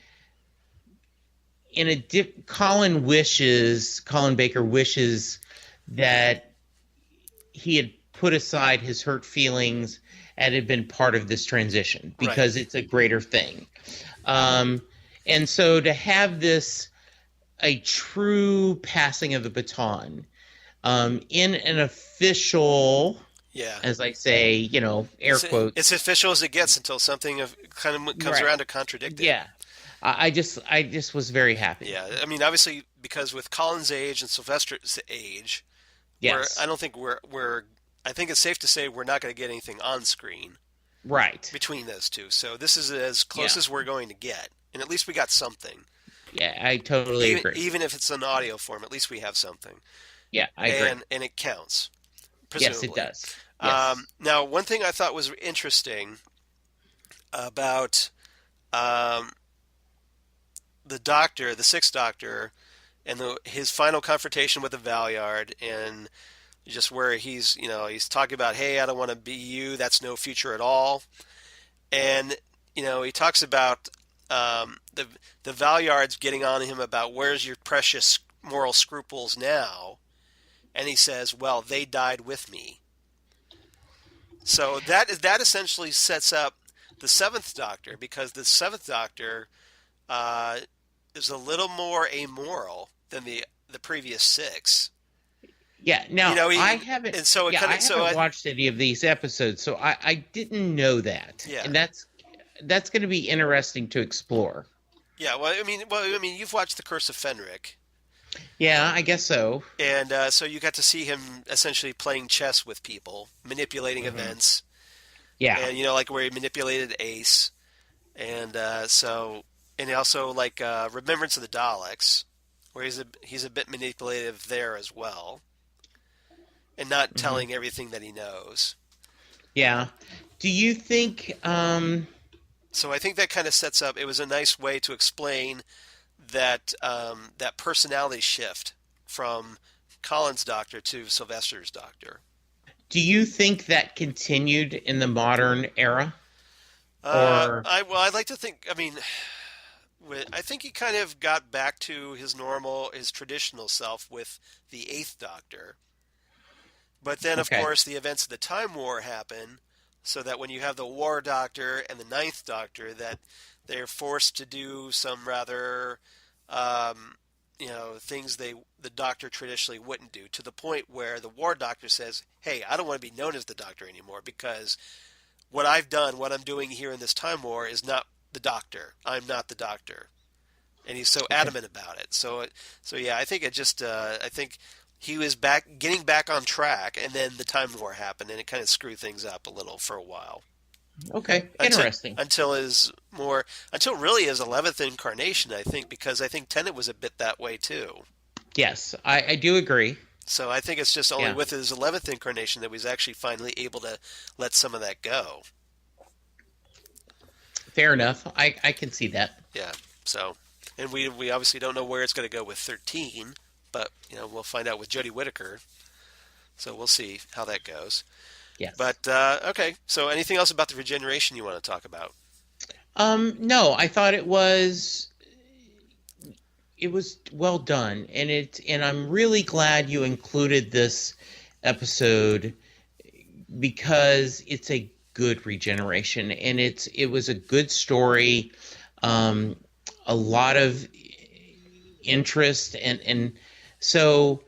Colin Baker wishes that he had put aside his hurt feelings and had been part of this transition, because it's a greater thing. And so to have this, a true passing of the baton, in an official, as I say, air quotes. It's official as it gets until something kind of comes around to contradict it. Yeah. I just was very happy. Yeah, I mean, obviously, because with Colin's age and Sylvester's age, yes, I don't think I think it's safe to say we're not going to get anything on screen, between those two. So this is as close as we're going to get, and at least we got something. Yeah, I totally agree. Even if it's an audio form, at least we have something. Yeah, I agree. And it counts. Presumably. Yes, it does. Yes. Now, one thing I thought was interesting about the Doctor, the Sixth Doctor, and his final confrontation with the Valeyard, and just where he's talking about, hey, I don't want to be you. That's no future at all. And he talks about the Valeyards getting on him about, where's your precious moral scruples now? And he says, well, they died with me. So that essentially sets up the Seventh Doctor, because the Seventh Doctor is a little more amoral than the previous six. Yeah. Now I haven't. And so I haven't watched any of these episodes, so I didn't know that. Yeah. And that's going to be interesting to explore. Yeah. Well, I mean, you've watched The Curse of Fenric. Yeah, I guess so. And so you got to see him essentially playing chess with people, manipulating events. Yeah. And like where he manipulated Ace, and and also like Remembrance of the Daleks, where he's a bit manipulative there as well, and not telling everything that he knows. Yeah. Do you think? So I think that kind of sets up. It was a nice way to explain that that personality shift from Colin's Doctor to Sylvester's Doctor. Do you think that continued in the modern era? I'd like to think. I mean, I think he kind of got back to his traditional self with the Eighth Doctor. But then, of course, the events of the Time War happen, so that when you have the War Doctor and the Ninth Doctor, that they're forced to do some rather, things the Doctor traditionally wouldn't do, to the point where the War Doctor says, hey, I don't want to be known as the Doctor anymore, because what I've done, what I'm doing here in this Time War is not the Doctor. I'm not the Doctor. And he's so adamant about it. So yeah, I think I think he was getting back on track, and then the Time War happened, and it kind of screwed things up a little for a while. Okay, interesting. Until really his 11th incarnation, I think, because I think Tennant was a bit that way too. Yes, I do agree. So I think it's just only with his 11th incarnation that he was actually finally able to let some of that go. Fair enough. I can see that. Yeah. So, and we obviously don't know where it's going to go with 13, but we'll find out with Jodie Whittaker. So we'll see how that goes. Yes. But okay. So anything else about the regeneration you want to talk about? No, I thought it was well done, and I'm really glad you included this episode because it's a good regeneration, and it was a good story, a lot of interest, and so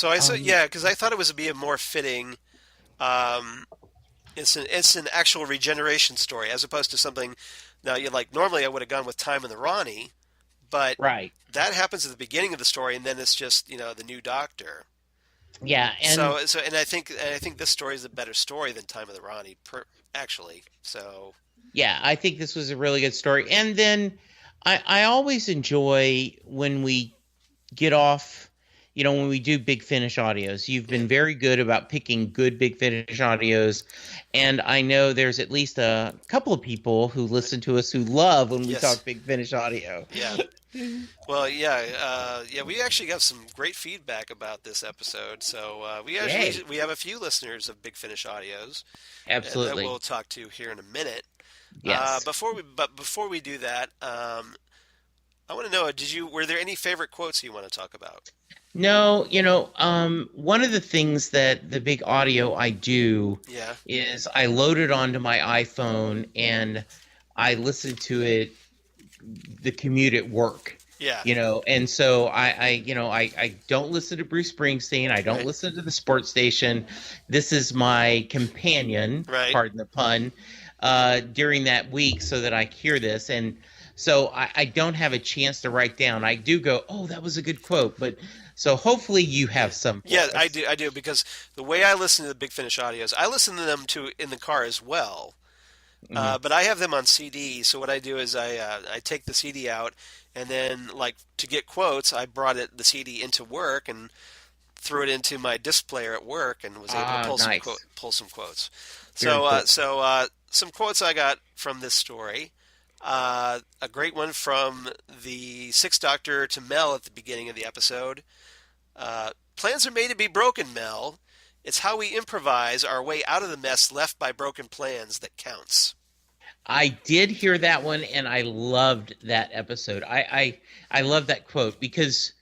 I said because I thought it was be a more fitting. It's an actual regeneration story as opposed to something. Now you normally I would have gone with Time and the Ronnie, but right. That happens at the beginning of the story, and then it's just the new Doctor. Yeah, and and I think this story is a better story than Time of the Ronnie, actually. So yeah, I think this was a really good story, and then I always enjoy when we get off. When we do Big Finish audios, you've been very good about picking good Big Finish audios, and I know there's at least a couple of people who listen to us who love when we talk Big Finish audio. Yeah. Well, we actually got some great feedback about this episode. So we have a few listeners of Big Finish audios. Absolutely. That we'll talk to here in a minute. Yes. Before we do that, I want to know: were there any favorite quotes you want to talk about? No, one of the things that the big audio I do is I load it onto my iPhone and I listen to it the commute at work. Yeah. And so I don't listen to Bruce Springsteen. I don't listen to the sports station. This is my companion, pardon the pun, during that week so that I hear this. And so I don't have a chance to write down. I do go, oh, that was a good quote. But so hopefully you have some. Yeah, I do. Because the way I listen to the Big Finish audios, I listen to them in the car as well. But I have them on CD. So what I do is I take the CD out, and then to get quotes, I brought the CD into work and threw it into my disc player at work and was able to pull some quotes. So some quotes I got from this story. A great one from the Sixth Doctor to Mel at the beginning of the episode. Plans are made to be broken, Mel. It's how we improvise our way out of the mess left by broken plans that counts. I did hear that one, and I loved that episode. I love that quote because,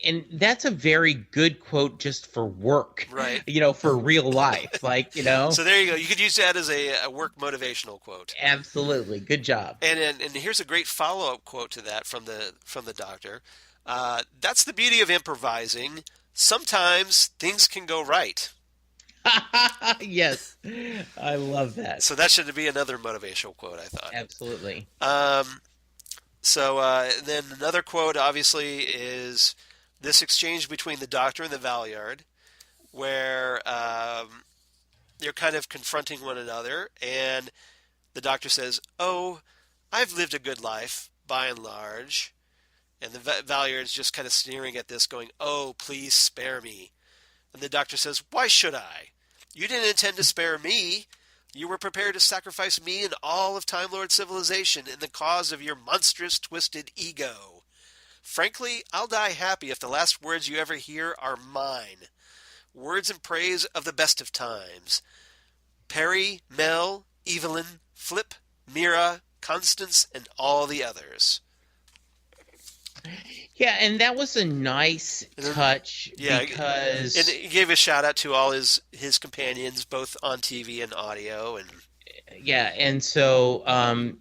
and that's a very good quote just for work, right? For real life, So there you go. You could use that as a work motivational quote. Absolutely, good job. And here's a great follow-up quote to that from the Doctor. That's the beauty of improvising. Sometimes things can go right. Yes, I love that. So that should be another motivational quote, I thought. Absolutely. So then another quote, obviously, is this exchange between the Doctor and the Valeyard, where they're kind of confronting one another, and the Doctor says, "Oh, I've lived a good life, by and large." And the Valeyard's just kind of sneering at this, going, "Oh, please spare me." And the Doctor says, "Why should I? You didn't intend to spare me. You were prepared to sacrifice me and all of Time Lord civilization in the cause of your monstrous, twisted ego. Frankly, I'll die happy if the last words you ever hear are mine. Words in praise of the best of times. Perry, Mel, Evelyn, Flip, Mira, Constance, and all the others." Yeah, and that was a nice touch because and he gave a shout out to all his companions, both on TV and audio, and so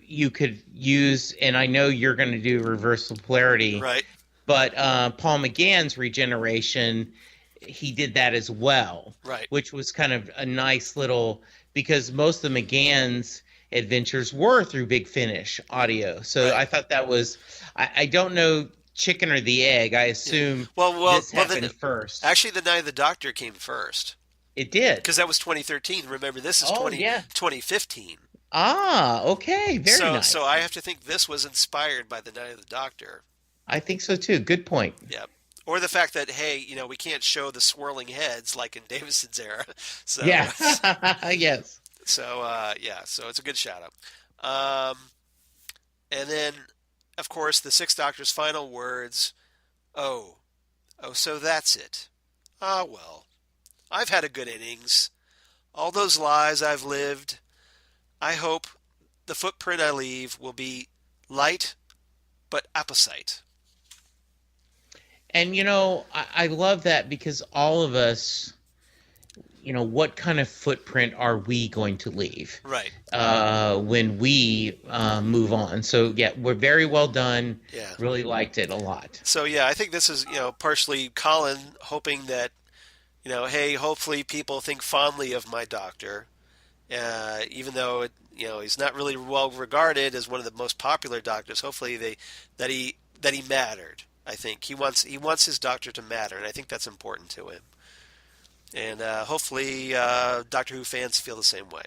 you could use, and I know you're going to do reversal polarity, right? But Paul McGann's regeneration, he did that as well, right? Which was kind of a nice little, because most of M'Gann's adventures were through Big Finish audio. So I thought that was, I don't know, chicken or the egg. I assume this happened first. Actually, the Night of the Doctor came first. It did. Because that was 2013. Remember, this is 2015. Ah, okay. Very nice. So I have to think this was inspired by the Night of the Doctor. I think so, too. Good point. Yeah. Or the fact that, hey, we can't show the swirling heads like in Davison's era. So, yeah. Yes. So so it's a good shout out. And then, of course, the Sixth Doctor's final words. Oh, so that's it. Ah, well, I've had a good innings. All those lies I've lived. I hope the footprint I leave will be light but apposite. And I love that because all of us, what kind of footprint are we going to leave? Right. When we move on. So yeah, we're very well done. Yeah. Really liked it a lot. So yeah, I think this is partially Colin hoping that hey, hopefully people think fondly of my doctor, even though he's not really well regarded as one of the most popular doctors. Hopefully that he mattered. I think he wants his doctor to matter, and I think that's important to him. And hopefully Doctor Who fans feel the same way.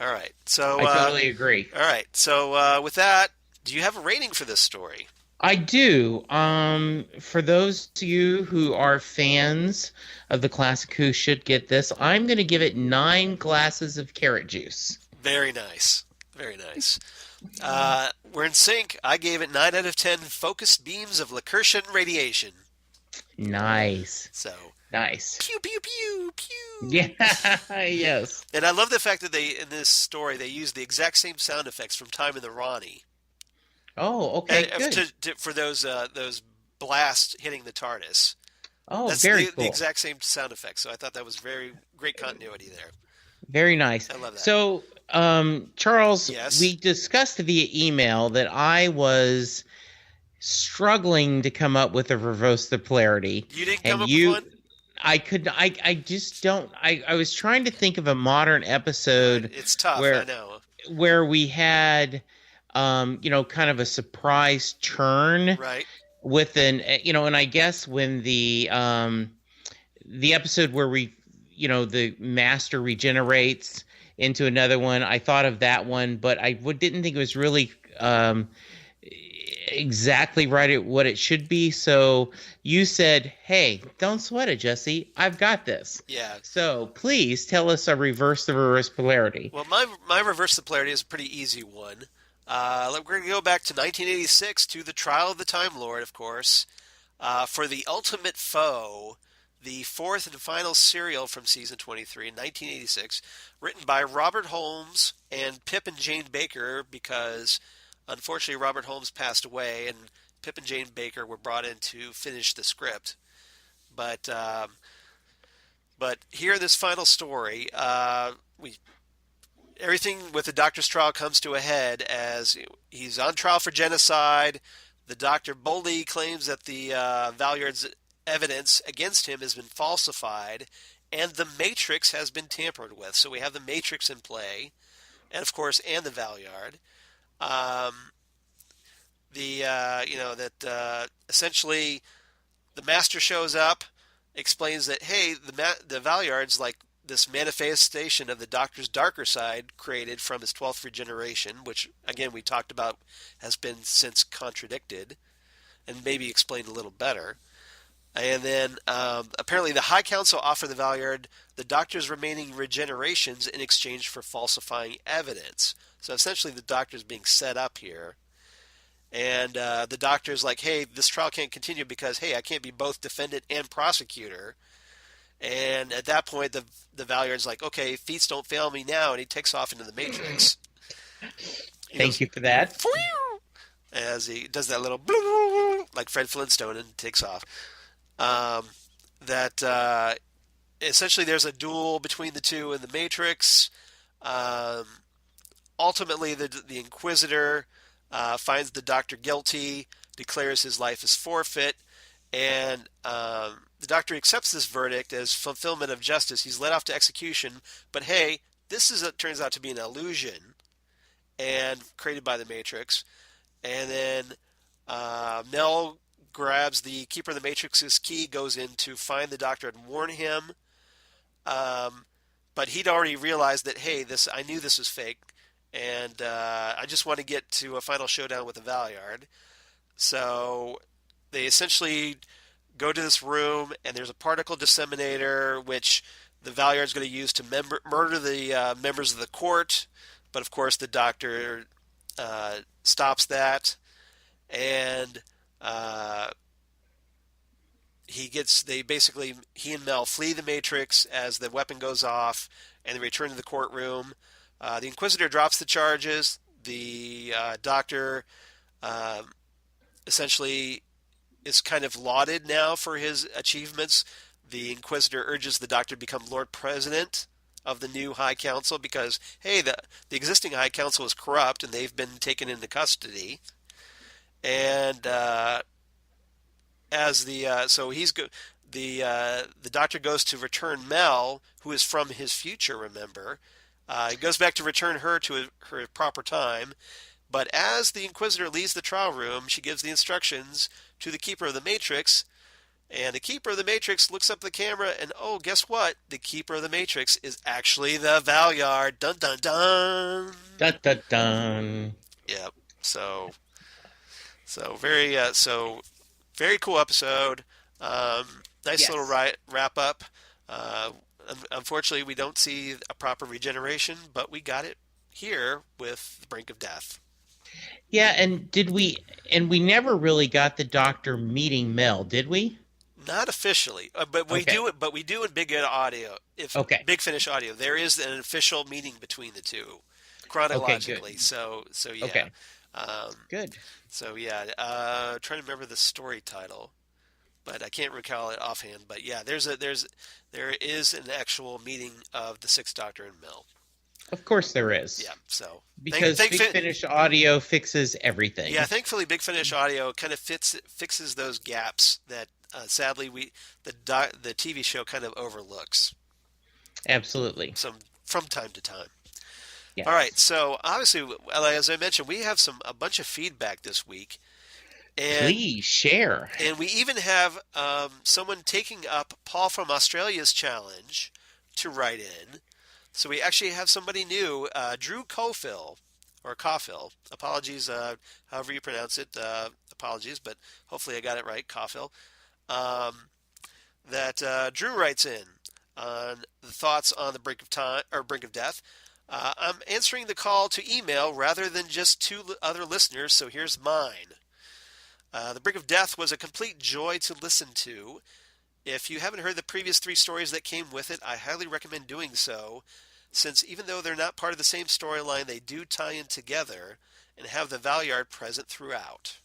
All right, so I totally agree. All right, so with that, do you have a rating for this story? I do. For those of you who are fans of the classic Who should get this, I'm going to give it 9 glasses of carrot juice. Very nice. Very nice. We're in sync. I gave it 9 out of 10 focused beams of Lacertian radiation. Nice. So nice. Pew pew pew pew. Yeah. Yes. And I love the fact that in this story they use the exact same sound effects from Time in the Ronnie. Oh, okay. Good. For those blasts hitting the TARDIS. Oh, that's very cool. The exact same sound effects. So I thought that was very great continuity there. Very nice. I love that. So, Charles, yes? We discussed via email that I was struggling to come up with a reverse the polarity. You didn't come up with one? I just don't. I was trying to think of a modern episode. It's tough, I know. Where we had, kind of a surprise turn. Right. With and I guess when the episode where the master regenerates into another one, I thought of that one, but I didn't think it was really exactly right at what it should be. So you said, hey, don't sweat it, Jesse. I've got this. Yeah. So please tell us a reverse polarity. Well, my reverse the polarity is a pretty easy one. We're going to go back to 1986 to the trial of the Time Lord, of course, for the ultimate foe, the fourth and final serial from season 23 in 1986, written by Robert Holmes and Pip and Jane Baker, because unfortunately Robert Holmes passed away and Pip and Jane Baker were brought in to finish the script. But here in this final story, everything with the Doctor's trial comes to a head as he's on trial for genocide. The Doctor boldly claims that the Valeyard's evidence against him has been falsified, and the Matrix has been tampered with. So we have the Matrix in play, and of course, and the Valeyard. Essentially the Master shows up, explains that hey, the Valeyard's like this manifestation of the Doctor's darker side created from his 12th regeneration, which again we talked about has been since contradicted and maybe explained a little better. And then apparently the High Council offered the Valeyard the Doctor's remaining regenerations in exchange for falsifying evidence. So essentially the Doctor's being set up here. And the Doctor's like, hey, this trial can't continue because, hey, I can't be both defendant and prosecutor. And at that point, the Valeyard's like, okay, feats don't fail me now, and he takes off into the Matrix. Thank you for that. As he does that little like Fred Flintstone and takes off. Essentially there's a duel between the two in the Matrix. Ultimately, the Inquisitor finds the Doctor guilty, declares his life as forfeit, and the Doctor accepts this verdict as fulfillment of justice. He's led off to execution, but hey, turns out to be an illusion and created by the Matrix. And then Nell grabs the Keeper of the Matrix's key, goes in to find the Doctor and warn him. But he'd already realized that, hey, I knew this was fake, and I just want to get to a final showdown with the Valeyard. So they essentially go to this room, and there's a particle disseminator, which the Valeyard's going to use to murder the members of the court, but of course the Doctor stops that, and he and Mel flee the Matrix as the weapon goes off, and they return to the courtroom. The Inquisitor drops the charges. The Doctor essentially is kind of lauded now for his achievements. The Inquisitor urges the Doctor to become Lord President of the new High Council because, hey, the existing High Council is corrupt and they've been taken into custody. And the Doctor goes to return Mel, who is from his future. Remember, he goes back to return her to her proper time. But as the Inquisitor leaves the trial room, she gives the instructions to the Keeper of the Matrix. And the Keeper of the Matrix looks up the camera, and oh, guess what? The Keeper of the Matrix is actually the Valeyard. Dun dun dun. Dun dun dun. Yep. So very cool episode. Nice little wrap up. Unfortunately, we don't see a proper regeneration, but we got it here with the Brink of Death. Yeah, and we never really got the Doctor meeting Mel, did we? Not officially, but we do it. But we do in Big Audio. Big Finish Audio, there is an official meeting between the two, chronologically. Okay, so yeah. Okay. Good. So yeah, trying to remember the story title, but I can't recall it offhand. But yeah, there is an actual meeting of the Sixth Doctor and Mel. Of course there is. Yeah. So because Big Finish Audio fixes everything. Yeah, thankfully Big Finish Audio kind of fixes those gaps that sadly the TV show kind of overlooks. Absolutely. From time to time. Yes. All right. So obviously, as I mentioned, we have a bunch of feedback this week. And, please share. And we even have someone taking up Paul from Australia's challenge to write in. So we actually have somebody new, Drew Cofill, or Cofill. Apologies, however you pronounce it. Apologies, but hopefully I got it right, Cofill. That Drew writes in on the thoughts on the Brink of Death. I'm answering the call to email rather than just two other listeners, so here's mine. The Brink of Death was a complete joy to listen to. If you haven't heard the previous 3 stories that came with it, I highly recommend doing so, since even though they're not part of the same storyline, they do tie in together and have the Valeyard present throughout.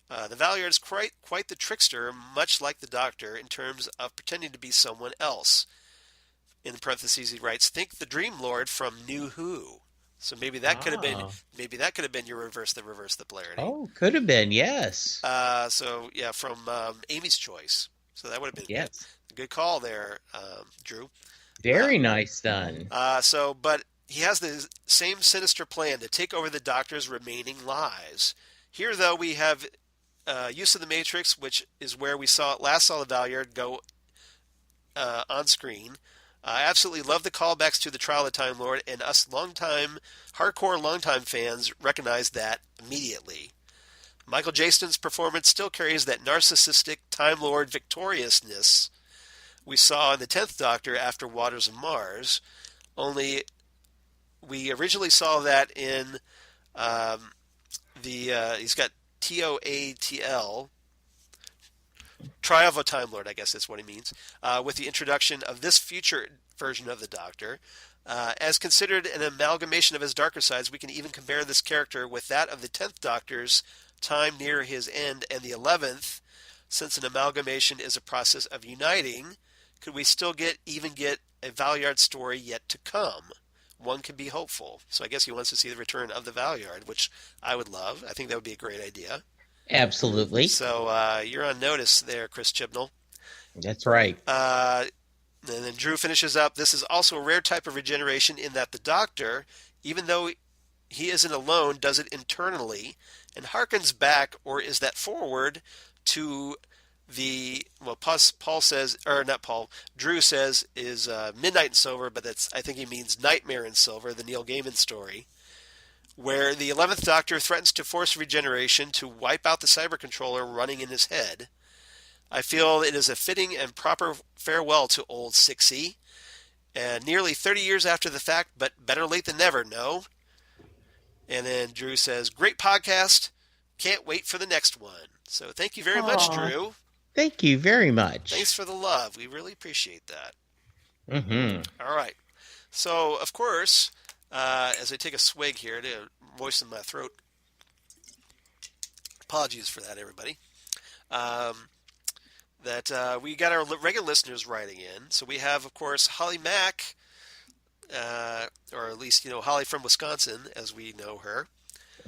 The Valeyard is quite the trickster, much like the Doctor, in terms of pretending to be someone else. In parentheses, he writes, "Think the Dream Lord from New Who." So maybe that could have been your reverse the polarity. Oh, could have been, yes. So yeah, from Amy's Choice. So that would have been a good call there, Drew. Very nice done. But he has the same sinister plan to take over the Doctor's remaining lives. Here, though, we have use of the Matrix, which is where we last saw the Valeyard go on screen. I absolutely love the callbacks to the Trial of the Time Lord, and us hardcore longtime fans recognize that immediately. Michael Jayston's performance still carries that narcissistic Time Lord victoriousness we saw in the 10th Doctor after Waters of Mars, only we originally saw that in he's got TOATL, Trial of a Time Lord, I guess that's what he means, with the introduction of this future version of the Doctor. As considered an amalgamation of his darker sides, we can even compare this character with that of the 10th Doctor's time near his end and the 11th. Since an amalgamation is a process of uniting, could we still get a Valeyard story yet to come? One can be hopeful. So I guess he wants to see the return of the Valeyard, which I would love. I think that would be a great idea. Absolutely. So you're on notice there, Chris Chibnall. That's right. And then Drew finishes up. This is also a rare type of regeneration in that the Doctor, even though he isn't alone, does it internally and harkens back, or is that forward, to Paul says, or not Paul, Drew says is Midnight in Silver, but I think he means Nightmare in Silver, the Neil Gaiman story, where the 11th Doctor threatens to force regeneration to wipe out the cyber controller running in his head. I feel it is a fitting and proper farewell to old 6E. And nearly 30 years after the fact, but better late than never, no? And then Drew says, great podcast. Can't wait for the next one. So thank you very much, Drew. Thank you very much. Thanks for the love. We really appreciate that. Mm-hmm. All right. So, of course, as I take a swig here to moisten my throat, apologies for that, everybody, we got our regular listeners writing in. So we have, of course, Holly Mack, or at least, Holly from Wisconsin, as we know her.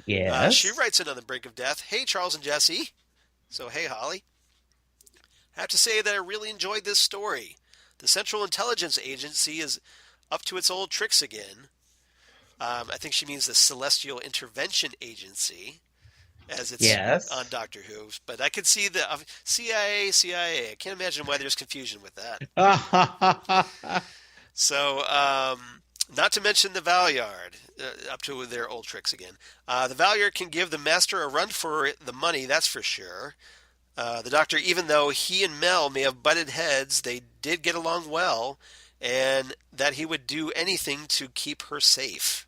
Yes. She writes in on the Brink of Death. Hey, Charles and Jesse. So, hey, Holly. I have to say that I really enjoyed this story. The Central Intelligence Agency is up to its old tricks again. I think she means the Celestial Intervention Agency, as it's on Doctor Who. But I could see the CIA. I can't imagine why there's confusion with that. So, not to mention the Valeyard, up to their old tricks again. The Valeyard can give the Master a run for the money, that's for sure. The Doctor, even though he and Mel may have butted heads, they did get along well, and that he would do anything to keep her safe.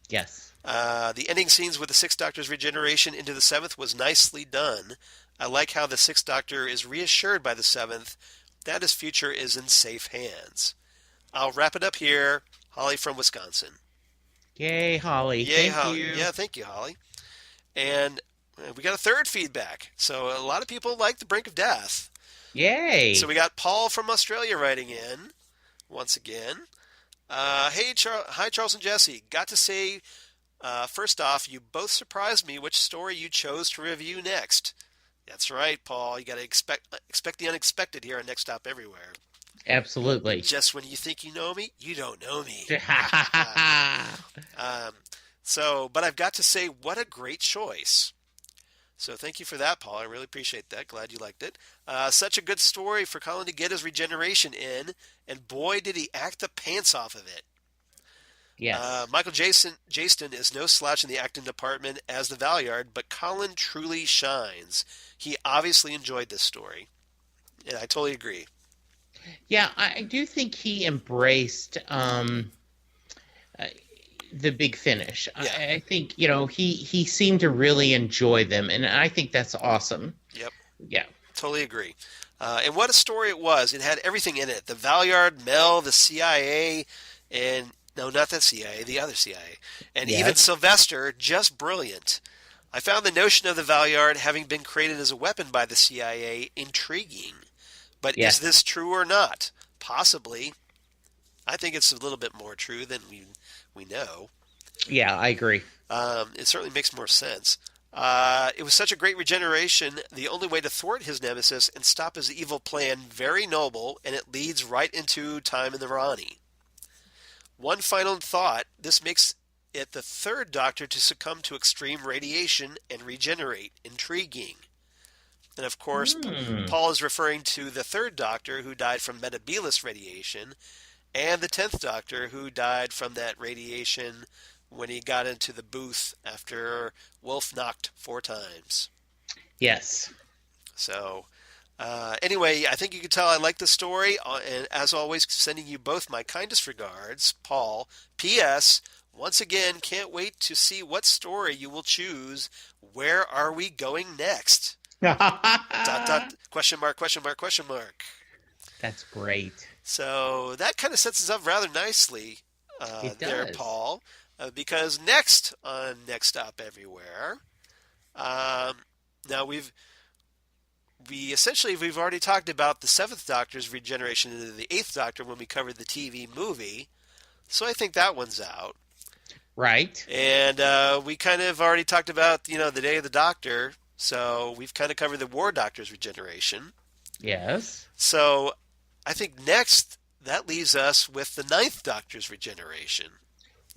Yes. The ending scenes with the Sixth Doctor's regeneration into the Seventh was nicely done. I like how the Sixth Doctor is reassured by the Seventh that his future is in safe hands. I'll wrap it up here. Holly from Wisconsin. Yay, Holly. Yay, thank Holly. you. Yeah, thank you, Holly. And we got a third feedback. So a lot of people like the Brink of Death. Yay. So we got Paul from Australia writing in once again. Hey, hi, Charles and Jesse. Got to say, first off, you both surprised me which story you chose to review next. That's right, Paul. You got to expect the unexpected here on Next Stop Everywhere. Absolutely. Just when you think you know me, you don't know me. But I've got to say, what a great choice. So thank you for that, Paul. I really appreciate that. Glad you liked it. Such a good story for Colin to get his regeneration in, and boy, did he act the pants off of it. Yes. Michael Jayston is no slouch in the acting department as the Valeyard, but Colin truly shines. He obviously enjoyed this story, and I totally agree. Yeah, I do think he embraced the big finish. Yeah. I think, he seemed to really enjoy them, and I think that's awesome. Yep. Yeah. Totally agree. And what a story it was. It had everything in it. The Valeyard, Mel, the CIA, and no, not that CIA, the other CIA. And even Sylvester, just brilliant. I found the notion of the Valeyard having been created as a weapon by the CIA intriguing. But is this true or not? Possibly. I think it's a little bit more true than we know. Yeah, I agree. It certainly makes more sense. It was such a great regeneration, the only way to thwart his nemesis and stop his evil plan, very noble, and it leads right into time in the Rani. One final thought, this makes it the third Doctor to succumb to extreme radiation and regenerate. Intriguing. And of course, Paul is referring to the third Doctor who died from Metebelis radiation, and the 10th Doctor who died from that radiation when he got into the booth after Wolf knocked 4 times. Yes. So, anyway, I think you can tell I like the story, and as always, sending you both my kindest regards, Paul. P.S. Once again, can't wait to see what story you will choose. Where are we going next? ... Question mark, question mark, question mark. That's great. So that kind of sets us up rather nicely there, Paul, because next on Next Stop Everywhere, now we've already talked about the 7th Doctor's regeneration into the 8th Doctor when we covered the TV movie, so I think that one's out. Right. And we kind of already talked about, the Day of the Doctor, so we've kind of covered the War Doctor's regeneration. Yes. So I think next, that leaves us with the 9th Doctor's regeneration.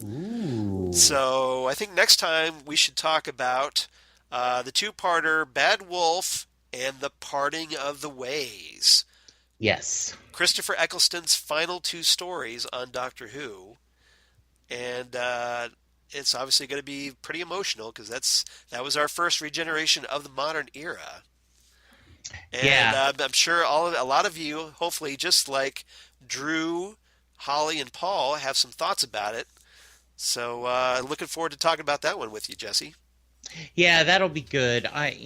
Ooh. So I think next time we should talk about the 2-parter Bad Wolf and the Parting of the Ways. Yes. Christopher Eccleston's final 2 stories on Doctor Who. And it's obviously going to be pretty emotional because that was our first regeneration of the modern era. And Yeah. I'm sure a lot of you, hopefully, just like Drew, Holly, and Paul, have some thoughts about it. So looking forward to talking about that one with you, Jesse. Yeah, that'll be good. I've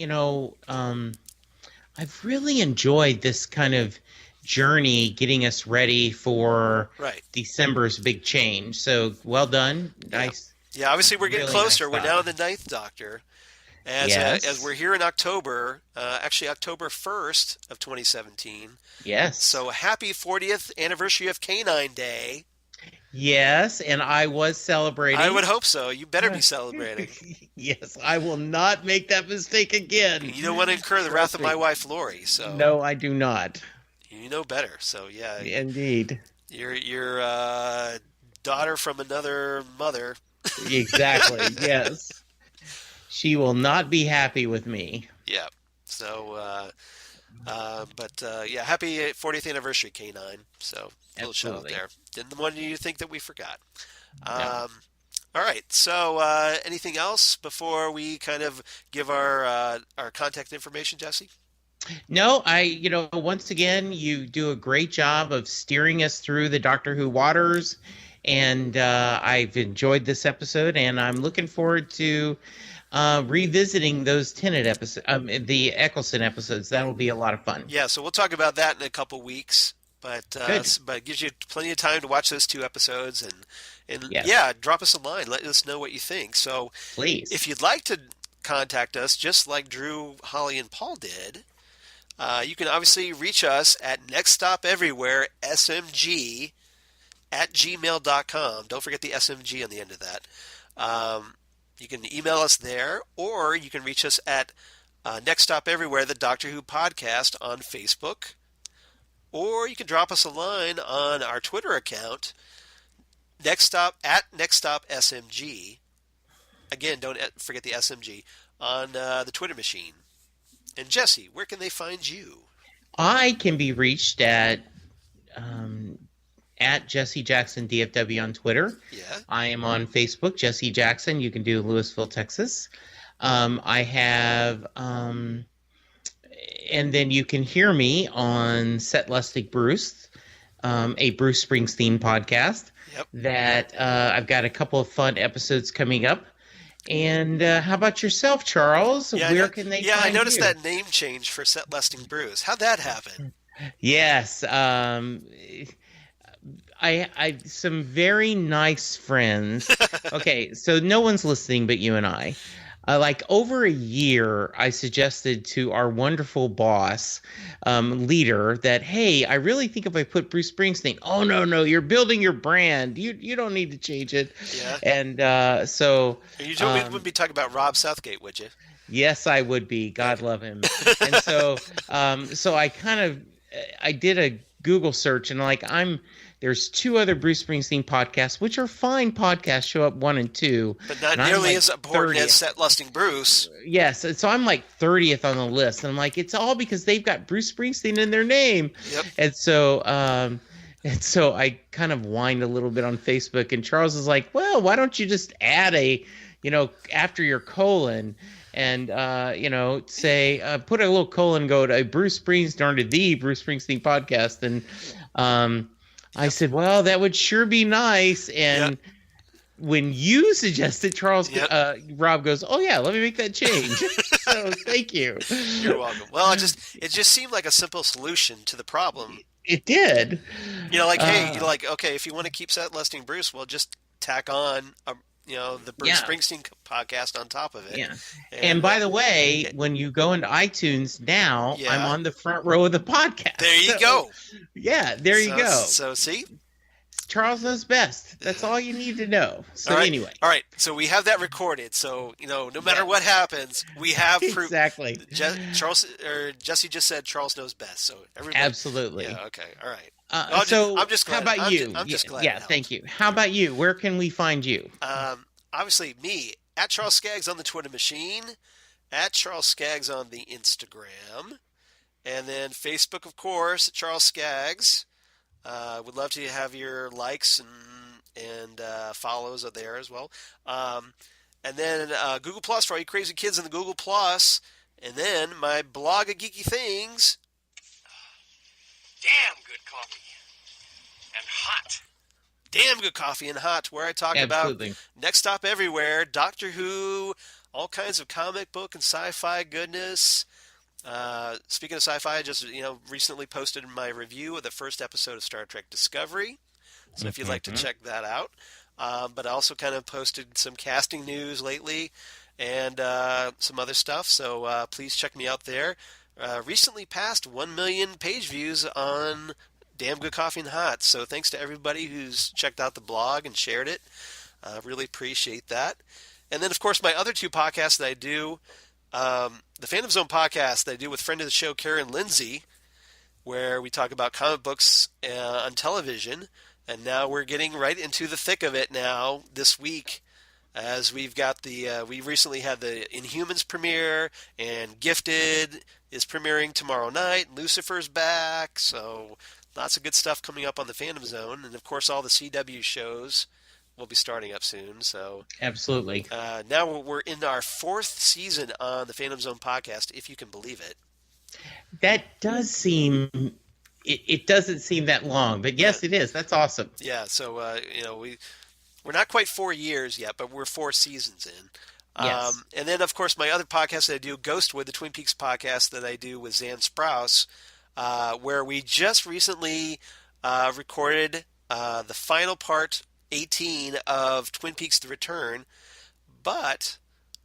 really enjoyed this kind of journey getting us ready for Right. December's big change. So well done. Yeah. Nice. Yeah, obviously we're getting Really nice closer. We're stuff. now in the ninth Doctor. As we're Yes. here in October, actually October 1st of 2017. Yes. So happy 40th anniversary of Canine Day. Yes, and I was celebrating. I would hope so. You better be celebrating. Yes, I will not make that mistake again. You don't want to incur the wrath of my wife, Lori. So No, I do not. you know better. So yeah, Indeed. you're daughter from another mother. Exactly. Yes. She will not be happy with me. Yeah. So, yeah, happy 40th anniversary, K9. So, a little shout out Absolutely. there. Didn't want you to think that we forgot. No. All right. So, anything else before we kind of give our contact information, Jesse? No, once again, you do a great job of steering us through the Doctor Who waters, and I've enjoyed this episode, and I'm looking forward to revisiting those Tennant episodes, the Eccleston episodes. That'll be a lot of fun. Yeah. So we'll talk about that in a couple weeks. But Good. but it gives you plenty of time to watch those two episodes and Yes. yeah, drop us a line. Let us know what you think. So Please. if you'd like to contact us, just like Drew, Holly, and Paul did, you can obviously reach us at nextstopEverywhereSMG@gmail.com. Don't forget the SMG on the end of that. You can email us there, or you can reach us at Next Stop Everywhere, the Doctor Who podcast on Facebook, or you can drop us a line on our Twitter account, @NextStopSMG. Again, don't forget the SMG on the Twitter machine. And Jesse, where can they find you? I can be reached at Jesse Jackson DFW on Twitter. Yeah. I am on Facebook, Jesse Jackson. You can do Louisville, Texas. I have, and then you can hear me on Set Lustig Bruce, a Bruce Springsteen podcast. Yep. That I've got a couple of fun episodes coming up. And how about yourself, Charles? Yeah, Where can they find I noticed you? that name change for Set Lusting Bruce. How'd that happen? Yes. I some very nice friends. Okay, so no one's listening but you and I. Like over a year, I suggested to our wonderful boss, leader, that hey, I really think if I put Bruce Springsteen, oh no, you're building your brand. You don't need to change it. Yeah. And so You wouldn't be talking about Rob Southgate, would you? yes, I would be. God love him. And so so I did a Google search, and there's two other Bruce Springsteen podcasts, which are fine podcasts, show up 1 and 2. But not And I'm nearly like as important 30th. as Set Lusting Bruce. Yes, and so I'm like 30th on the list, and I'm like, it's all because they've got Bruce Springsteen in their name. Yep. And so I kind of whined a little bit on Facebook, and Charles is like, well, why don't you just add after your colon, and say put a little colon, go to Bruce Springsteen, or to the Bruce Springsteen podcast, and I said, well, that would sure be nice. And when you suggested, Rob goes, oh yeah, let me make that change. So thank you. You're welcome. Well, it just seemed like a simple solution to the problem. It did. Okay, if you want to keep Set Lusting Bruce, well, just tack on the Bruce Springsteen podcast on top of it. Yeah. And by the way, when you go into iTunes now, I'm on the front row of the podcast. There you go. Yeah, there you go. So see? Charles knows best. That's all you need to know. So anyway. All right. So we have that recorded. So, no matter what happens, we have proof. Exactly. Jesse just said Charles knows best. So everybody. Absolutely. Yeah, okay. All right. I'm just glad. How about you? I'm just glad. Yeah, thank you. How about you? Where can we find you? Obviously, me, at Charles Skaggs on the Twitter machine, at Charles Skaggs on the Instagram, and then Facebook, of course, at Charles Skaggs. Would love to have your likes and follows there as well. And then Google Plus for all you crazy kids in the Google Plus. And then my blog of geeky things. Damn good coffee. And hot. Damn good coffee and hot, where I talk about Next Stop Everywhere, Doctor Who, all kinds of comic book and sci-fi goodness. Speaking of sci-fi, I just recently posted my review of the first episode of Star Trek Discovery. So if you'd like to check that out. But I also kind of posted some casting news lately and some other stuff. So please check me out there. Recently passed 1 million page views on Damn Good Coffee and Hot. So thanks to everybody who's checked out the blog and shared it. Really appreciate that. And then, of course, my other two podcasts that I do, the Phantom Zone podcast that I do with friend of the show, Karen Lindsay, where we talk about comic books on television. And now we're getting right into the thick of it now this week, as we've got we recently had the Inhumans premiere, and Gifted is premiering tomorrow night. Lucifer's back, so lots of good stuff coming up on the Phantom Zone. And, of course, all the CW shows will be starting up soon. So absolutely. Now we're in our 4th season on the Phantom Zone podcast, if you can believe it. That does seem... It doesn't seem that long, but yes, it is. That's awesome. Yeah, so we're not quite 4 years yet, but we're 4 seasons in. Yes. And then, of course, my other podcast that I do, Ghostwood, the Twin Peaks podcast that I do with Zan Sprouse, where we just recently recorded the final part 18 of Twin Peaks: The Return, but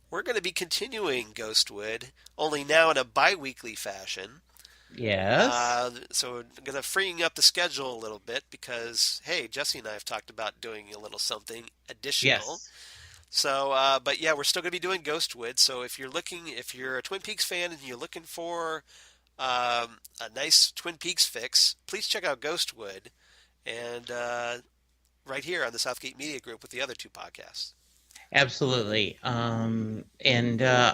we're going to be continuing Ghostwood, only now in a bi-weekly fashion. Yes. So I'm going to freeing up the schedule a little bit because, hey, Jesse and I have talked about doing a little something additional. Yes. So, but yeah, we're still going to be doing Ghostwood. So if you're a Twin Peaks fan and you're looking for a nice Twin Peaks fix, please check out Ghostwood, and right here on the Southgate Media Group with the other 2 podcasts. Absolutely. And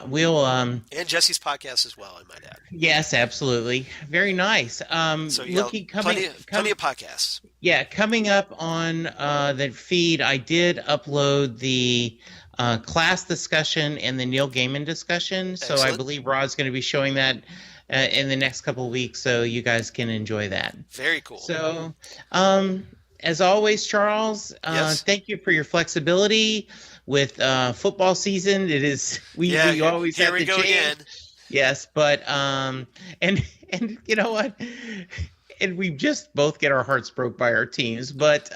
we'll... and Jesse's podcast as well, I might add. Yes, absolutely. Very nice. So plenty of podcasts. Yeah, coming up on the feed, I did upload the class discussion and the Neil Gaiman discussion. So Excellent. I believe Rod's going to be showing that in the next couple of weeks, so you guys can enjoy that. Very cool. So, as always, Charles, yes. Thank you for your flexibility. With football season, it is we always have to change. Again. Yes, but and you know what? And we just both get our hearts broke by our teams. But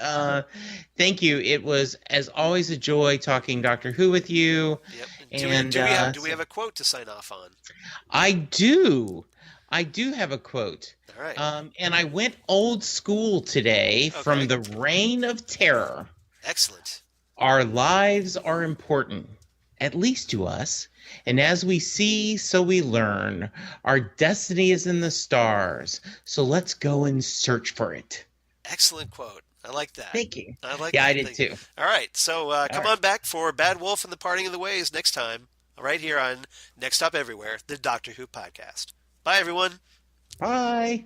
thank you. It was, as always, a joy talking Doctor Who with you. Yep. And do we have a quote to sign off on? I do have a quote. All right. And I went old school today from the Reign of Terror. Excellent. Our lives are important, at least to us, and as we see, so we learn. Our destiny is in the stars, so let's go and search for it. Excellent quote. I like that. Thank you. I like that. I did too. All right, so come on back for Bad Wolf and the Parting of the Ways next time, right here on Next Stop Everywhere, the Doctor Who podcast. Bye, everyone. Bye.